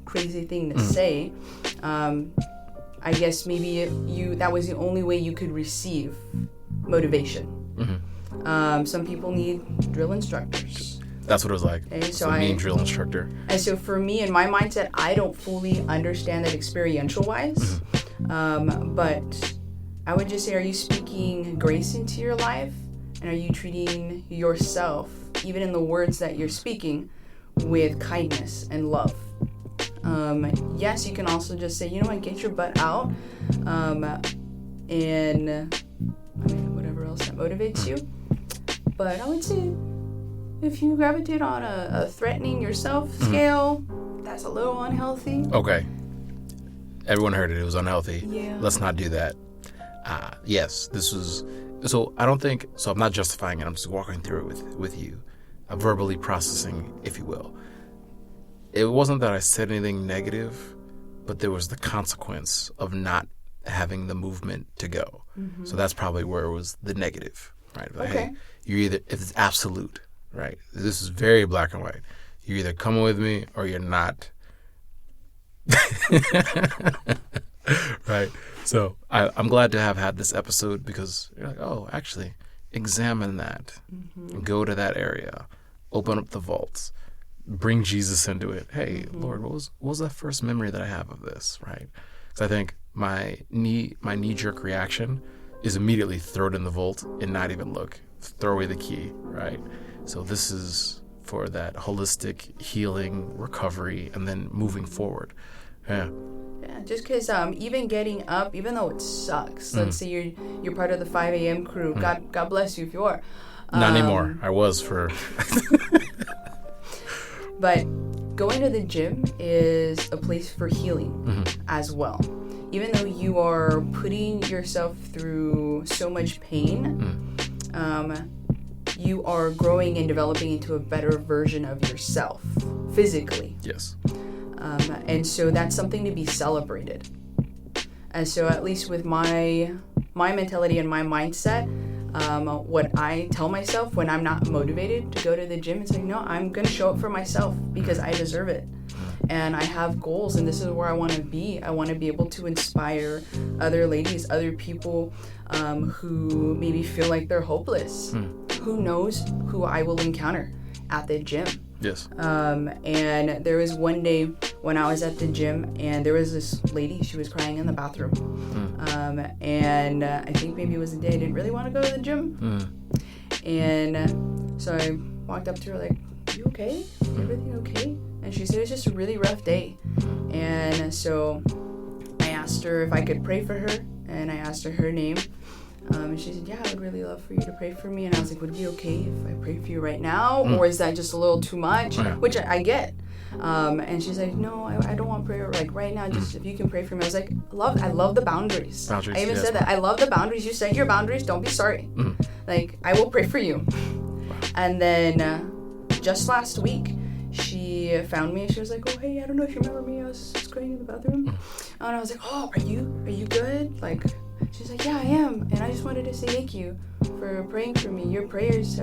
crazy thing to say. I guess maybe that was the only way you could receive motivation. Some people need drill instructors. That's what it was like. Okay, so a mean drill instructor. And so for me, in my mindset, I don't fully understand that experiential-wise, but I would just say, are you speaking grace into your life? And are you treating yourself, even in the words that you're speaking, with kindness and love? Yes, you can also just say, get your butt out, and whatever else that motivates you. But I would say, if you gravitate on a threatening yourself scale, that's a little unhealthy. Okay. Everyone heard it. It was unhealthy. Yeah. Let's not do that. Yes, this was... So I don't think... So I'm not justifying it. I'm just walking through it with you. Verbally processing, if you will. It wasn't that I said anything negative, but there was the consequence of not having the movement to go. So that's probably where it was the negative, right? Like, Okay. hey, you're either... If it's absolute, right? This is very black and white. You're either coming with me or you're not. Right? So I'm glad to have had this episode because you're like, oh, actually, examine that. Go to that area. Open up the vaults. Bring Jesus into it. Hey, Lord, what was that first memory that I have of this, right? Because I think my knee-jerk reaction is immediately throw it in the vault and not even look. Throw away the key, right? So this is for that holistic healing, recovery, and then moving forward. Yeah. Yeah, just because even getting up, even though it sucks, let's say you're part of the 5 a.m. crew. God bless you if you are. Not anymore. I was for... But going to the gym is a place for healing as well. Even though you are putting yourself through so much pain, you are growing and developing into a better version of yourself physically. Yes. And so that's something to be celebrated. And so at least with my mentality and my mindset, what I tell myself when I'm not motivated to go to the gym, it's like, no, I'm going to show up for myself because I deserve it. And I have goals, and this is where I want to be. I want to be able to inspire other ladies, other people who maybe feel like they're hopeless. Who knows who I will encounter at the gym. Yes. And there was one day when I was at the gym, and there was this lady, she was crying in the bathroom. And I think maybe it was the day I didn't really want to go to the gym. And so I walked up to her like, you okay? Is everything okay? And she said, it's just a really rough day. And so I asked her if I could pray for her, and I asked her her name. And she said, yeah, I would really love for you to pray for me. And I was like, would it be okay if I pray for you right now? Or is that just a little too much? Which I get. And she's like, no, I don't want prayer like right now. Just if you can pray for me. I was like, I love the boundaries. I even said that. I love the boundaries. You set your boundaries. Don't be sorry. Like, I will pray for you. And then just last week, she found me. She was like, oh, hey, I don't know if you remember me. I was crying in the bathroom. And I was like, oh, are you good? Like, she's like, yeah, I am. And I just wanted to say thank you for praying for me. Your prayers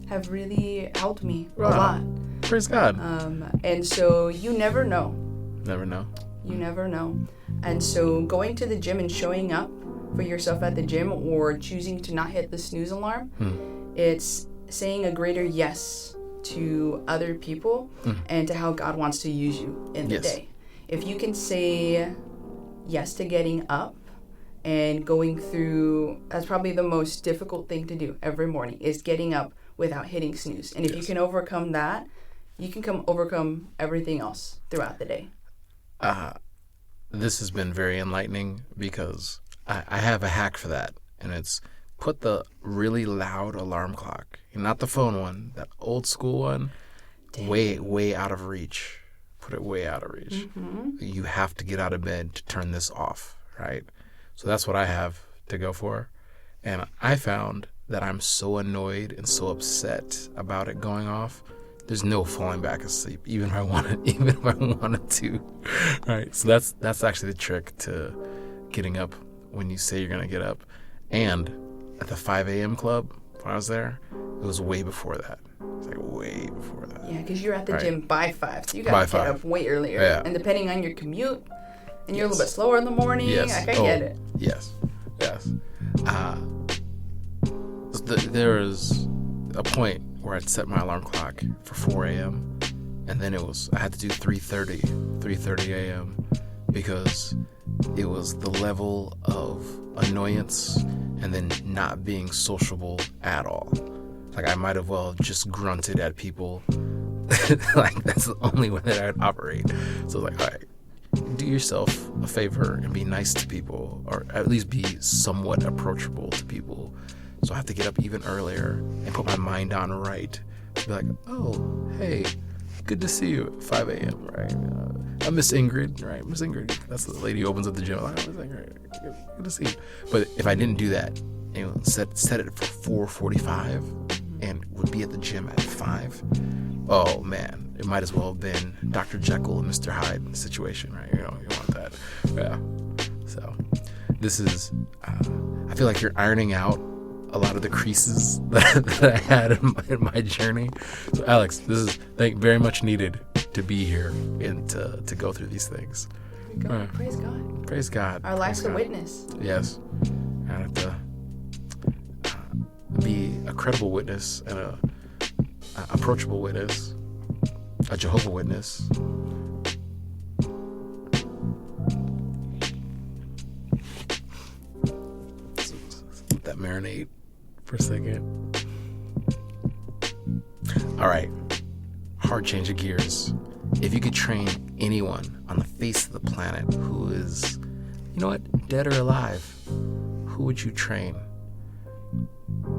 have really helped me a lot. Praise God. And so you never know. Never know. You never know. And so going to the gym and showing up for yourself at the gym, or choosing to not hit the snooze alarm, it's saying a greater yes to other people and to how God wants to use you in the day. If you can say yes to getting up and going through, that's probably the most difficult thing to do every morning, is getting up without hitting snooze. And if you can overcome that, you can overcome everything else throughout the day. This has been very enlightening because I have a hack for that. and it's put the really loud alarm clock, not the phone one, that old school one, way out of reach. Put it way out of reach. Mm-hmm. You have to get out of bed to turn this off, right? So that's what I have to go for. And I found that I'm so annoyed and so upset about it going off. There's no falling back asleep, even if I wanted to. Right. So that's actually the trick to getting up when you say you're gonna get up. And at the 5 a.m. club, when I was there, it was way before that. It was like way before that. Yeah, because you're at the gym by 5, so you gotta get up way earlier. Yeah. And depending on your commute, and you're a little bit slower in the morning, I get it. Yes. There was a point where I'd set my alarm clock for 4 a.m. and then I had to do 3:30 a.m. because it was the level of annoyance and then not being sociable at all. Like I might have well just grunted at people. Like that's the only way that I'd operate. So like, all right, do yourself a favor and be nice to people, or at least be somewhat approachable to people. So I have to get up even earlier and put my mind on right. Be like, oh, hey, good to see you at 5 a.m., right? I'm Miss Ingrid, right? Miss Ingrid. That's the lady who opens up the gym. Like, Miss Ingrid, good to see you. But if I didn't do that, set it for 4:45 and would be at the gym at 5, oh, man, it might as well have been Dr. Jekyll and Mr. Hyde situation, right? You want that. Yeah. So this is, I feel like you're ironing out a lot of the creases that I had in my journey. So Alex, this is very much needed to be here and to go through these things. Praise God. Praise God. Our life's a witness. Yes. I have to be a credible witness and a approachable witness, a Jehovah Witness. Let that marinate for a second. All right. Hard change of gears. If you could train anyone on the face of the planet who is, dead or alive, who would you train?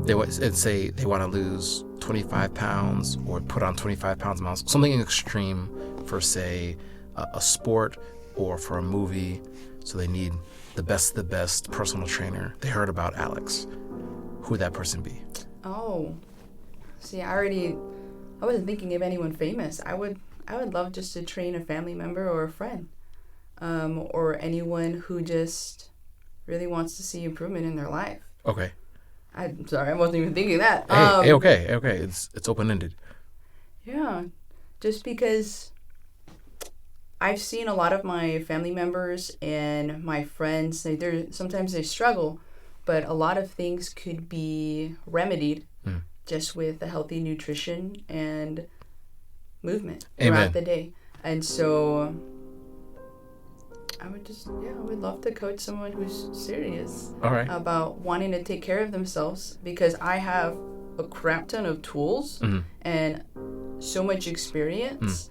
They would say they want to lose 25 pounds or put on 25 pounds of muscle, something extreme for, say, a sport or for a movie. So they need the best of the best personal trainer. They heard about Alex. Who would that person be? Oh, see, I wasn't thinking of anyone famous. I would love just to train a family member or a friend, or anyone who just really wants to see improvement in their life. Okay. I'm sorry, I wasn't even thinking that. Hey, okay. It's open-ended. Yeah, just because I've seen a lot of my family members and my friends, sometimes they struggle, but a lot of things could be remedied just with a healthy nutrition and movement throughout the day. And so I would love to coach someone who's serious about wanting to take care of themselves, because I have a crap ton of tools and so much experience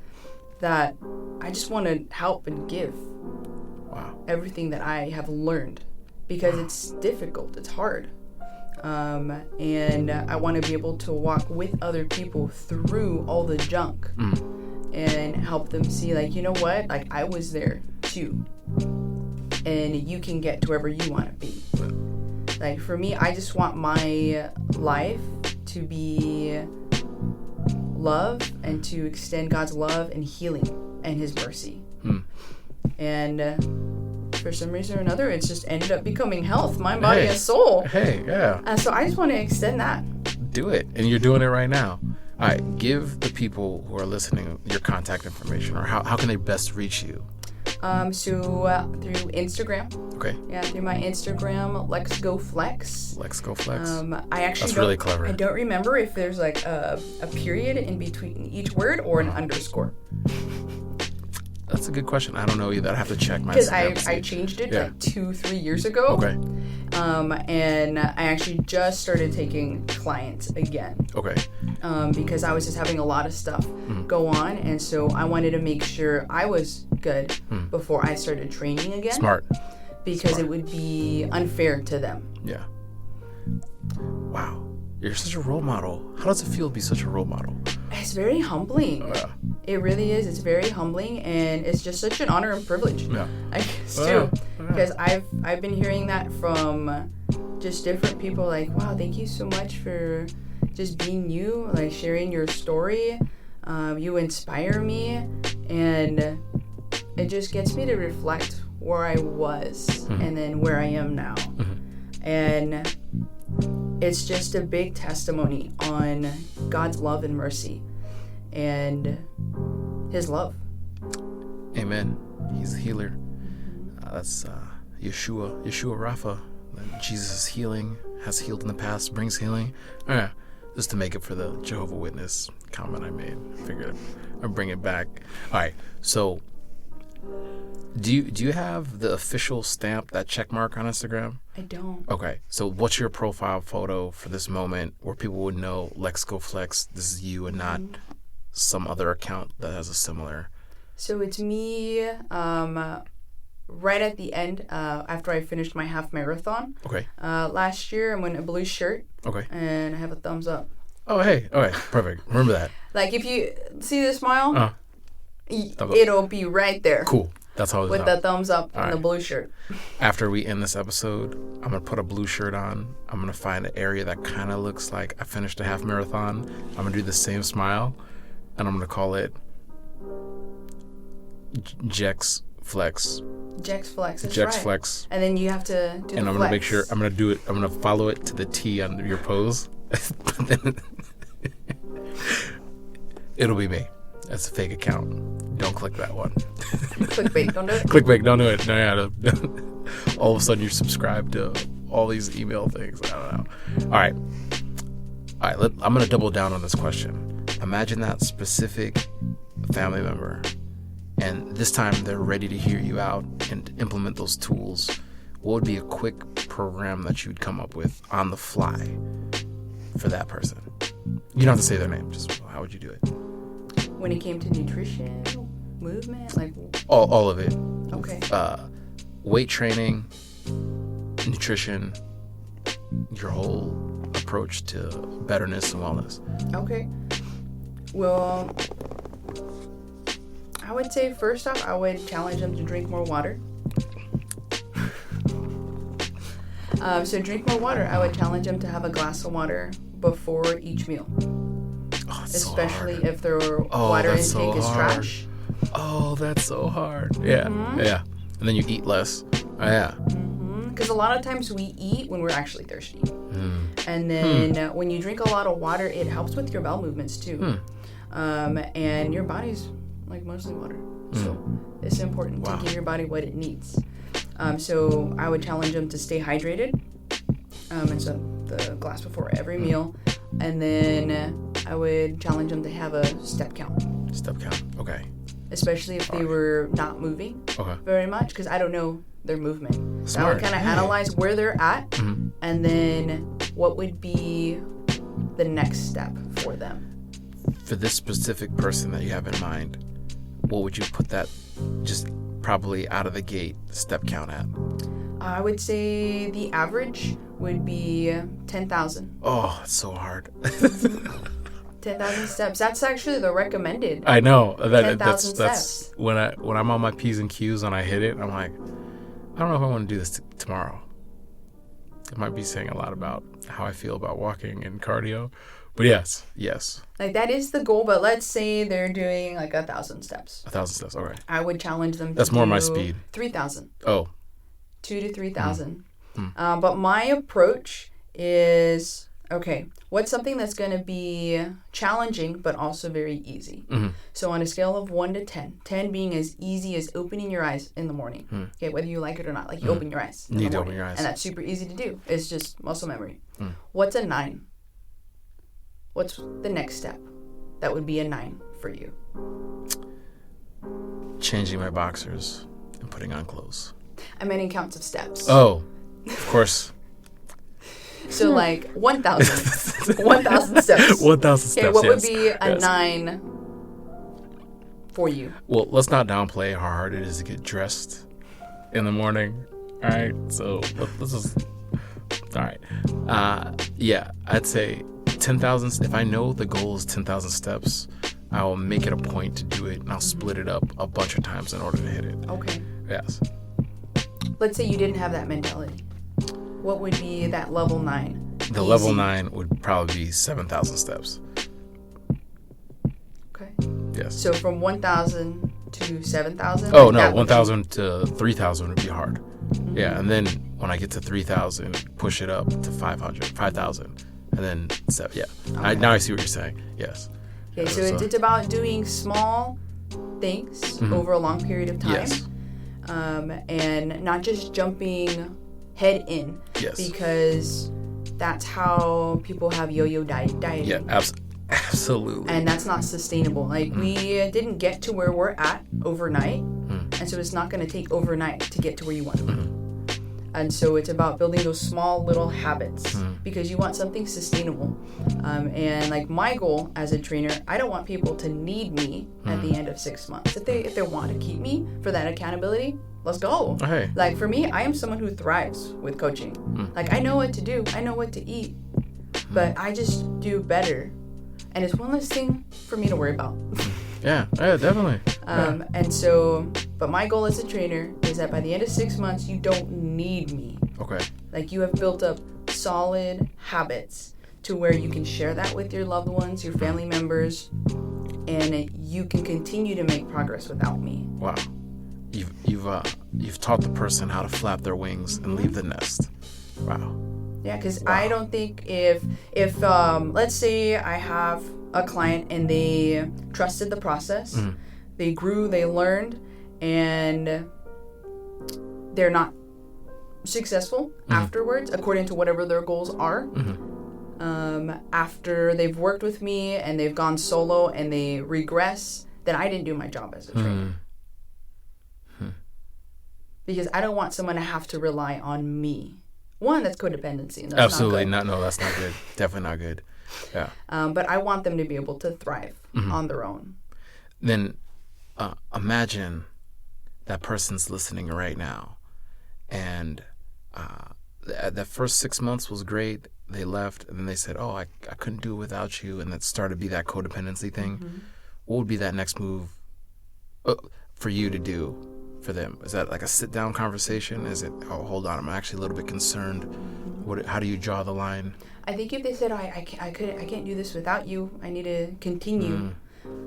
that I just want to help and give everything that I have learned, because it's difficult, it's hard. And I want to be able to walk with other people through all the junk and help them see, like, you know what? Like, I was there too. And you can get to wherever you want to be. Like, for me, I just want my life to be love and to extend God's love and healing and His mercy. And for some reason or another, it's just ended up becoming health, mind, body, and soul. Hey, yeah. So I just want to extend that. Do it. And you're doing it right now. All right, give the people who are listening your contact information, or how can they best reach you? So through Instagram. Okay. Yeah, through my Instagram, Let's Go Flex. Let's Go Flex. I actually That's really clever. I don't remember if there's like a period in between each word or an underscore. That's a good question. I don't know either. I have to check my Instagram. Because I changed it like 2-3 years ago. Okay. And I actually just started taking clients again. Okay. Because I was just having a lot of stuff go on, and so I wanted to make sure I was good before I started training again. Smart. Because it would be unfair to them. Yeah. Wow. You're such a role model. How does it feel to be such a role model? It's very humbling. Yeah. It really is. It's very humbling, and it's just such an honor and privilege. Yeah. I guess too, because I've been hearing that from just different people. Like, wow, thank you so much for just being you, like sharing your story. You inspire me, and it just gets me to reflect where I was and then where I am now, and it's just a big testimony on God's love and mercy and his love. Amen. He's a healer. That's Yeshua Rapha. Jesus' healing, has healed in the past, brings healing. Yeah, just to make it for the Jehovah Witness comment I made. I figured I'd bring it back. All right, so do you have the official stamp, that check mark on Instagram? I don't. Okay, so what's your profile photo for this moment where people would know Lex Go Flex, this is you and not some other account that has a similar? So it's me right at the end after I finished my half marathon. Okay. Last year I'm wearing a blue shirt. Okay. And I have a thumbs up. Oh, hey. All right, perfect. Remember that. Like if you see the smile, Thumbs up. it'll be right there. Cool. That's how it's with the thumbs up and the blue shirt. After we end this episode, I'm going to put a blue shirt on. I'm going to find an area that kind of looks like I finished a half marathon. I'm going to do the same smile, and I'm going to call it Jex Flex. Jex Flex, that's Jex right. Flex. And then you have to do the And I'm flex. going to make sure, I'm going to do it, I'm going to follow it to the T on your pose. It'll be me. That's a fake account. Don't click that one. Clickbait, don't do it. Clickbait, don't do it. No, yeah. All of a sudden you're subscribed to all these email things. I don't know. All right. I'm going to double down on this question. Imagine that specific family member, and this time they're ready to hear you out and implement those tools. What would be a quick program that you'd come up with on the fly for that person? You don't have to say their name. Just how would you do it? When it came to nutrition, movement, like All of it. okay. Weight training, nutrition, your whole approach to betterness and wellness. Okay. Well, I would say first off, I would challenge them to drink more water. So drink more water. I would challenge them to have a glass of water before each meal. Oh, Especially so hard. if their water intake so is hard. trash. Oh, that's so hard. Yeah, yeah. And then you eat less. Oh, yeah. Because a lot of times we eat when we're actually thirsty. And then when you drink a lot of water, it helps with your bowel movements too. And your body's like mostly water. So it's important to give your body what it needs. So I would challenge them to stay hydrated. And so the glass before every meal. And then I would challenge them to have a step count. Step count. Okay. Especially if they were not moving very much, because I don't know their movement. So I would kind of analyze where they're at, and then what would be the next step for them. For this specific person that you have in mind, what would you put that just probably out of the gate step count at? I would say the average would be 10,000. Oh, it's so hard. 10,000 steps. That's actually the recommended. I know. 10,000 That's steps. when I'm on my P's and Q's and I hit it, I'm like, I don't know if I want to do this tomorrow. It might be saying a lot about how I feel about walking and cardio. But yes. Like that is the goal, but let's say they're doing like 1,000 steps. 1,000 steps, okay. I would challenge them to That's more do my speed. 3,000. Oh. 2,000 to 3,000. But my approach is, okay, what's something that's going to be challenging but also very easy? So on a scale of 1 to 10, 10 being as easy as opening your eyes in the morning. Okay, whether you like it or not, like you open your eyes in the Need to morning. open your eyes. And that's super easy to do. It's just muscle memory. What's a 9? What's the next step? That would be a 9 for you. Changing my boxers and putting on clothes. I meant in counts of steps. Oh, of course. So like 1,000. 1,000 steps. 1,000 steps, Okay, what would yes. be a 9 for you? Well, let's not downplay how hard it is to get dressed in the morning. All right, so let's All right. Yeah, I'd say 10,000. If I know the goal is 10,000 steps, I will make it a point to do it, and I'll split it up a bunch of times in order to hit it. Okay. Yes. Let's say you didn't have that mentality. What would be that level 9? The level 9 would probably be 7,000 steps. Okay. Yes. So from 1,000 to 7,000? Oh, no. 1,000 to 3,000 would be hard. Mm-hmm. Yeah. And then when I get to 3,000, push it up to 5,000. And then, yeah. Okay. Now I see what you're saying. Yes. Okay. So it's about doing small things over a long period of time. Yes. And not just jumping head in. Yes. Because that's how people have yo-yo dieting. Yeah, absolutely. And that's not sustainable. Like, we didn't get to where we're at overnight. And so it's not going to take overnight to get to where you want to be. And so it's about building those small little habits because you want something sustainable. And like my goal as a trainer, I don't want people to need me at the end of 6 months. If they want to keep me for that accountability, let's go. Hey. Like for me, I am someone who thrives with coaching. Like I know what to do. I know what to eat. But I just do better. And it's one less thing for me to worry about. Yeah, definitely. And so, but my goal as a trainer is that by the end of 6 months, you don't need me. Okay. Like you have built up solid habits to where you can share that with your loved ones, your family members, and you can continue to make progress without me. Wow. You've taught the person how to flap their wings and leave the nest. Wow. Yeah, because I don't think if let's say I have a client and they trusted the process, they grew, they learned, and they're not successful afterwards, according to whatever their goals are. After they've worked with me and they've gone solo and they regress, then I didn't do my job as a trainer. Because I don't want someone to have to rely on me. One, that's codependency. And that's absolutely not good. No, that's not good. Definitely not good. Yeah. But I want them to be able to thrive on their own. Then imagine that person's listening right now, and that first 6 months was great. They left, and then they said, "Oh, I couldn't do it without you," and that started to be that codependency thing. What would be that next move for you to do for them? Is that like a sit-down conversation? Is it, oh, hold on, I'm actually a little bit concerned. How do you draw the line? I think if they said, I can't do this without you, I need to continue,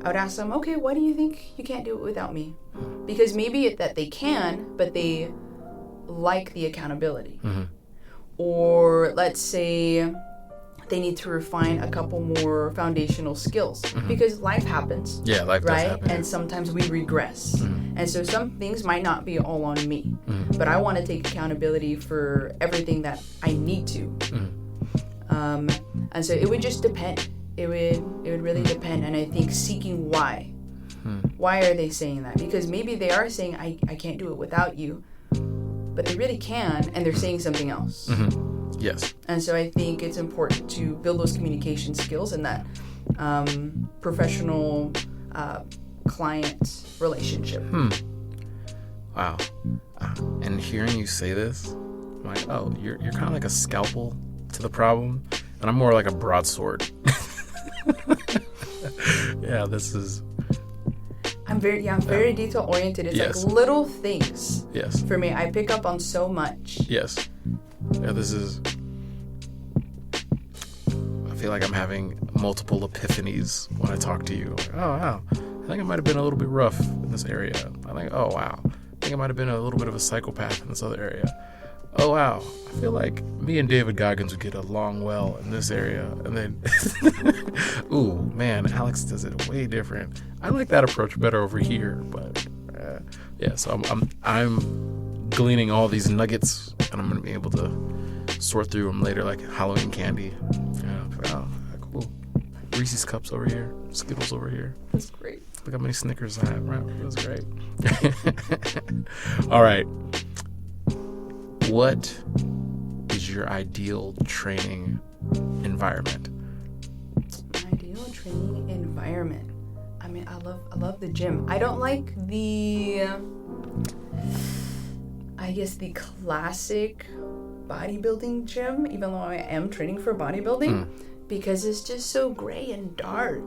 I would ask them, okay, why do you think you can't do it without me? Because maybe that they can, but they like the accountability. Or let's say they need to refine a couple more foundational skills because life happens. Yeah, life does happen. And sometimes we regress. And so some things might not be all on me, but I want to take accountability for everything that I need to. And so it would just depend. It would really depend. And I think seeking why. Why are they saying that? Because maybe they are saying, I can't do it without you, but they really can, and they're saying something else. Yes. And so I think it's important to build those communication skills and that professional client relationship. Wow. And hearing you say this, I'm like, oh, you're kind of like a scalpel to the problem, and I'm more like a broadsword. Yeah, this is... I'm very detail oriented. It's yes. like little things. Yes. For me, I pick up on so much. Yes. Yeah, this is... I feel like I'm having multiple epiphanies when I talk to you. Like, oh, wow. I think I might have been a little bit rough in this area. I think, oh, wow. I think I might have been a little bit of a psychopath in this other area. Oh, wow. I feel like me and David Goggins would get along well in this area. And then, ooh, man, Alex does it way different. I like that approach better over here. But, yeah, so I'm gleaning all these nuggets, and I'm going to be able to sort through them later like Halloween candy. Yeah, oh, cool. Reese's Cups over here. Skittles over here. That's great. Look how many Snickers I have. Right? That's great. All right. What is your ideal training environment? Ideal training environment. I mean, I love the gym. I don't like the classic bodybuilding gym, even though I am training for bodybuilding, because it's just so gray and dark.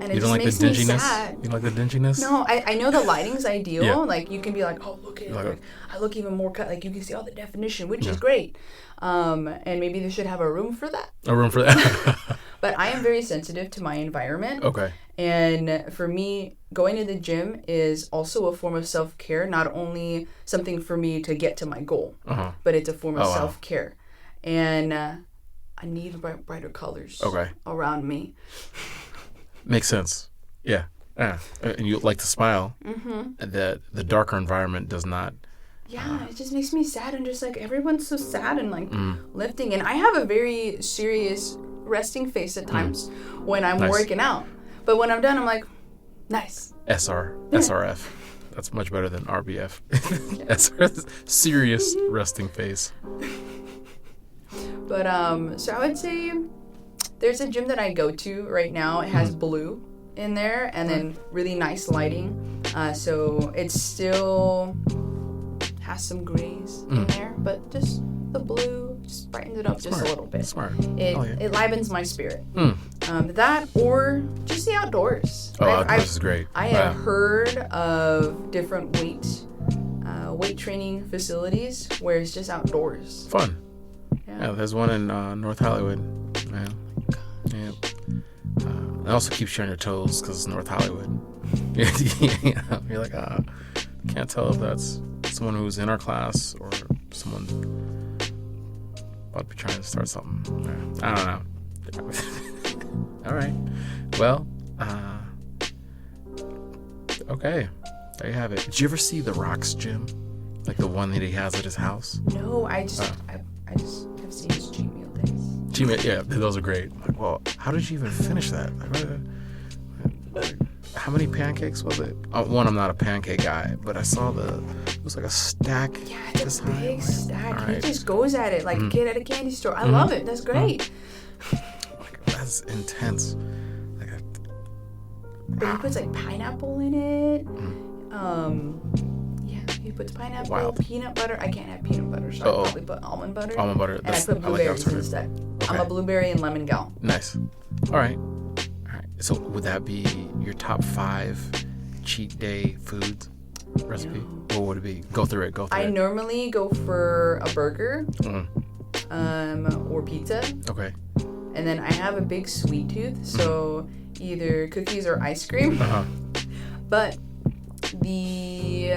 And it you don't just like makes the me dinginess? sad. You like the dinginess? No, I know the lighting's ideal. Yeah. Like, you can be like, oh, look at it. Like, I look even more cut. Like, you can see all the definition, which is great. And maybe they should have a room for that. A room for that? But I am very sensitive to my environment. Okay. And for me, going to the gym is also a form of self-care, not only something for me to get to my goal, but it's a form of self-care. And I need brighter colors around me. Makes sense. Yeah. And you like to smile. That the darker environment does not. Yeah, it just makes me sad, and just like everyone's so sad and like lifting. And I have a very serious resting face at times when I'm working out. But when I'm done, I'm like, nice. SRF. That's much better than RBF. Serious resting face. But so I would say there's a gym that I go to right now. It has blue in there and then really nice lighting. So it still has some grays in there, but just the blue just brightens it up just a little bit. Smart. It livens my spirit. That or just the outdoors. Outdoors is great. I have heard of different weight training facilities where it's just outdoors. Fun. Yeah, there's one in North Hollywood. Yeah. It also keeps you on your toes because it's North Hollywood. You're like, can't tell if that's someone who's in our class or someone about to be trying to start something. I don't know. All right. Well, okay. There you have it. Did you ever see The Rock's gym? Like the one that he has at his house? No, I just have seen his cheat meal days. Cheat meal, yeah, those are great. Like, well, how did you even finish that? Like, how many pancakes was it? One, I'm not a pancake guy, but I saw it was like a stack. Yeah, it's a big stack. Right. He just goes at it like a kid at a candy store. I love it. That's great. That's intense. But he puts like pineapple in it. Yeah, he puts pineapple, peanut butter. I can't have peanut butter, so I probably put almond butter. Almond butter. And I put blueberries instead. Okay. I'm a blueberry and lemon gal. Nice. All right. So would that be your top 5 cheat day foods recipe? No. What would it be? Go through it. I normally go for a burger, or pizza. Okay. And then I have a big sweet tooth, so either cookies or ice cream. But the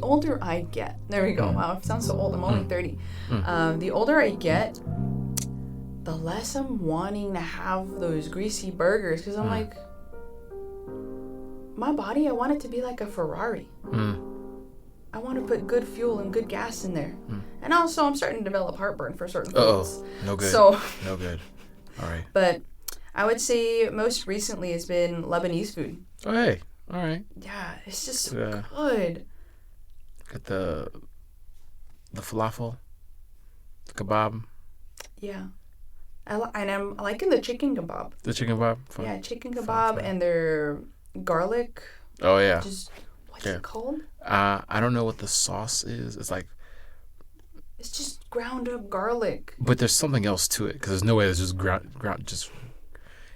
older I get, there we go. Wow, it sounds so old. I'm only 30. The older I get, the less I'm wanting to have those greasy burgers, because I'm like, my body, I want it to be like a Ferrari. I want to put good fuel and good gas in there. And also, I'm starting to develop heartburn for certain foods. No good. So, no good. All right. But I would say most recently has been Lebanese food. Oh, hey. All right. Yeah, it's just so good. Get the falafel, the kebab. Yeah. I'm liking the chicken kebab. The chicken kebab? Fun. Yeah, chicken kebab and their garlic. Oh, yeah. What's it called? I don't know what the sauce is. It's just ground up garlic. But there's something else to it, because there's no way it's just ground.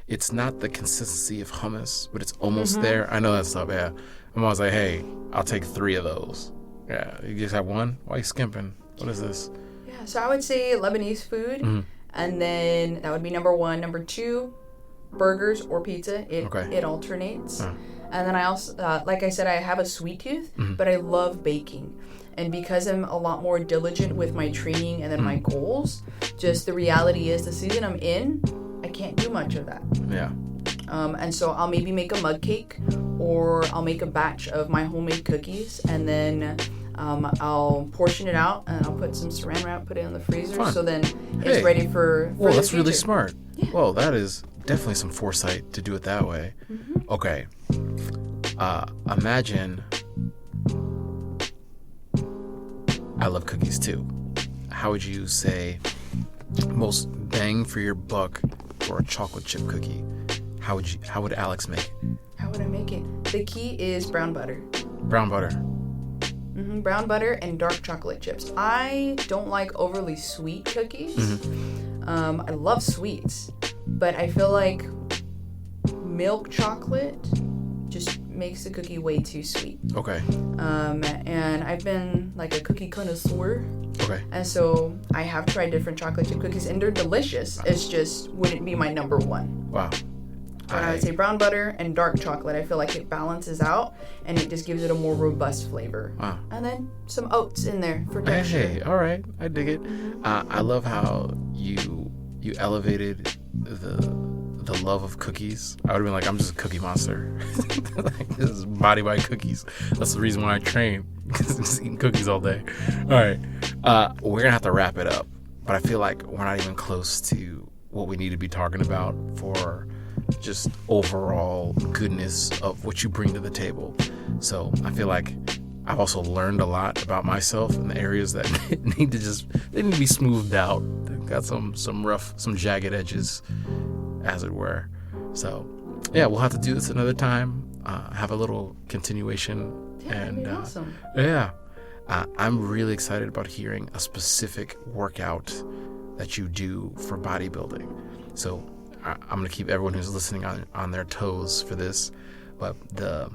It's not the consistency of hummus, but it's almost there. I know that stuff, yeah. I'm always like, hey, I'll take 3 of those. Yeah, you just have 1? Why are you skimping? What is this? Yeah, so I would say Lebanese food. And then that would be number 1. Number 2, burgers or pizza. It alternates. And then I also, like I said, I have a sweet tooth, but I love baking. And because I'm a lot more diligent with my training and then my goals, just the reality is the season I'm in, I can't do much of that. Yeah. And so I'll maybe make a mug cake, or I'll make a batch of my homemade cookies, and then I'll portion it out, and I'll put some saran wrap, put it in the freezer. Fun. So then it's ready for well, the that's future. Really smart. Yeah. Well, that is definitely some foresight to do it that way. Okay. Imagine, I love cookies too. How would you say most bang for your buck for a chocolate chip cookie? How would Alex make it? How would I make it? The key is brown butter. Brown butter. Brown butter and dark chocolate chips. I don't like overly sweet cookies. I love sweets, but I feel like milk chocolate just makes the cookie way too sweet. Okay. And I've been like a cookie connoisseur. Okay. And so I have tried different chocolate chip cookies, and they're delicious. It's just wouldn't be my number one. Wow. But I would say brown butter and dark chocolate. I feel like it balances out, and it just gives it a more robust flavor. Wow. And then some oats in there for texture. Hey, all right. I dig it. I love how you elevated the love of cookies. I would have been like, I'm just a cookie monster. Like, this is body by cookies. That's the reason why I train, because I'm just eating cookies all day. All right. We're going to have to wrap it up, but I feel like we're not even close to what we need to be talking about for just overall goodness of what you bring to the table. So I feel like I've also learned a lot about myself in the areas that need to be smoothed out. They've got some rough, some jagged edges, as it were. So yeah, we'll have to do this another time. Have a little continuation. Yeah, that'd be awesome. Yeah. I'm really excited about hearing a specific workout that you do for bodybuilding. So I'm going to keep everyone who's listening on their toes for this. But the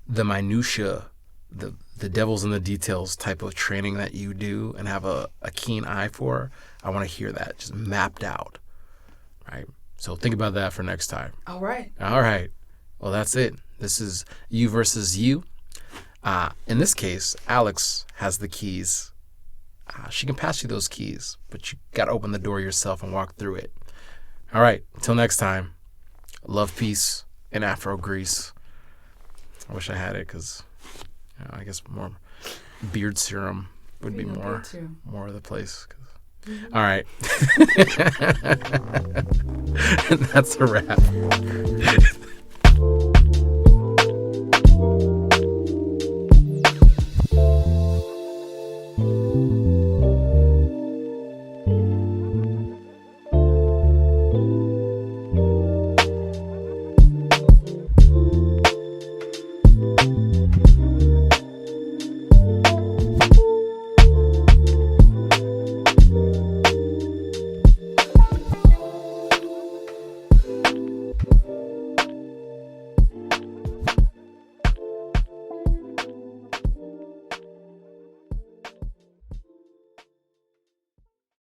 minutia, the devil's in the details type of training that you do and have a keen eye for, I want to hear that just mapped out. Right? So think about that for next time. All right. Well, that's it. This is you versus you. In this case, Alex has the keys. She can pass you those keys, but you got to open the door yourself and walk through it. All right. Until next time, love, peace, and Afro Grease. I wish I had it because I guess more beard serum would be more of the place. All right. That's a wrap.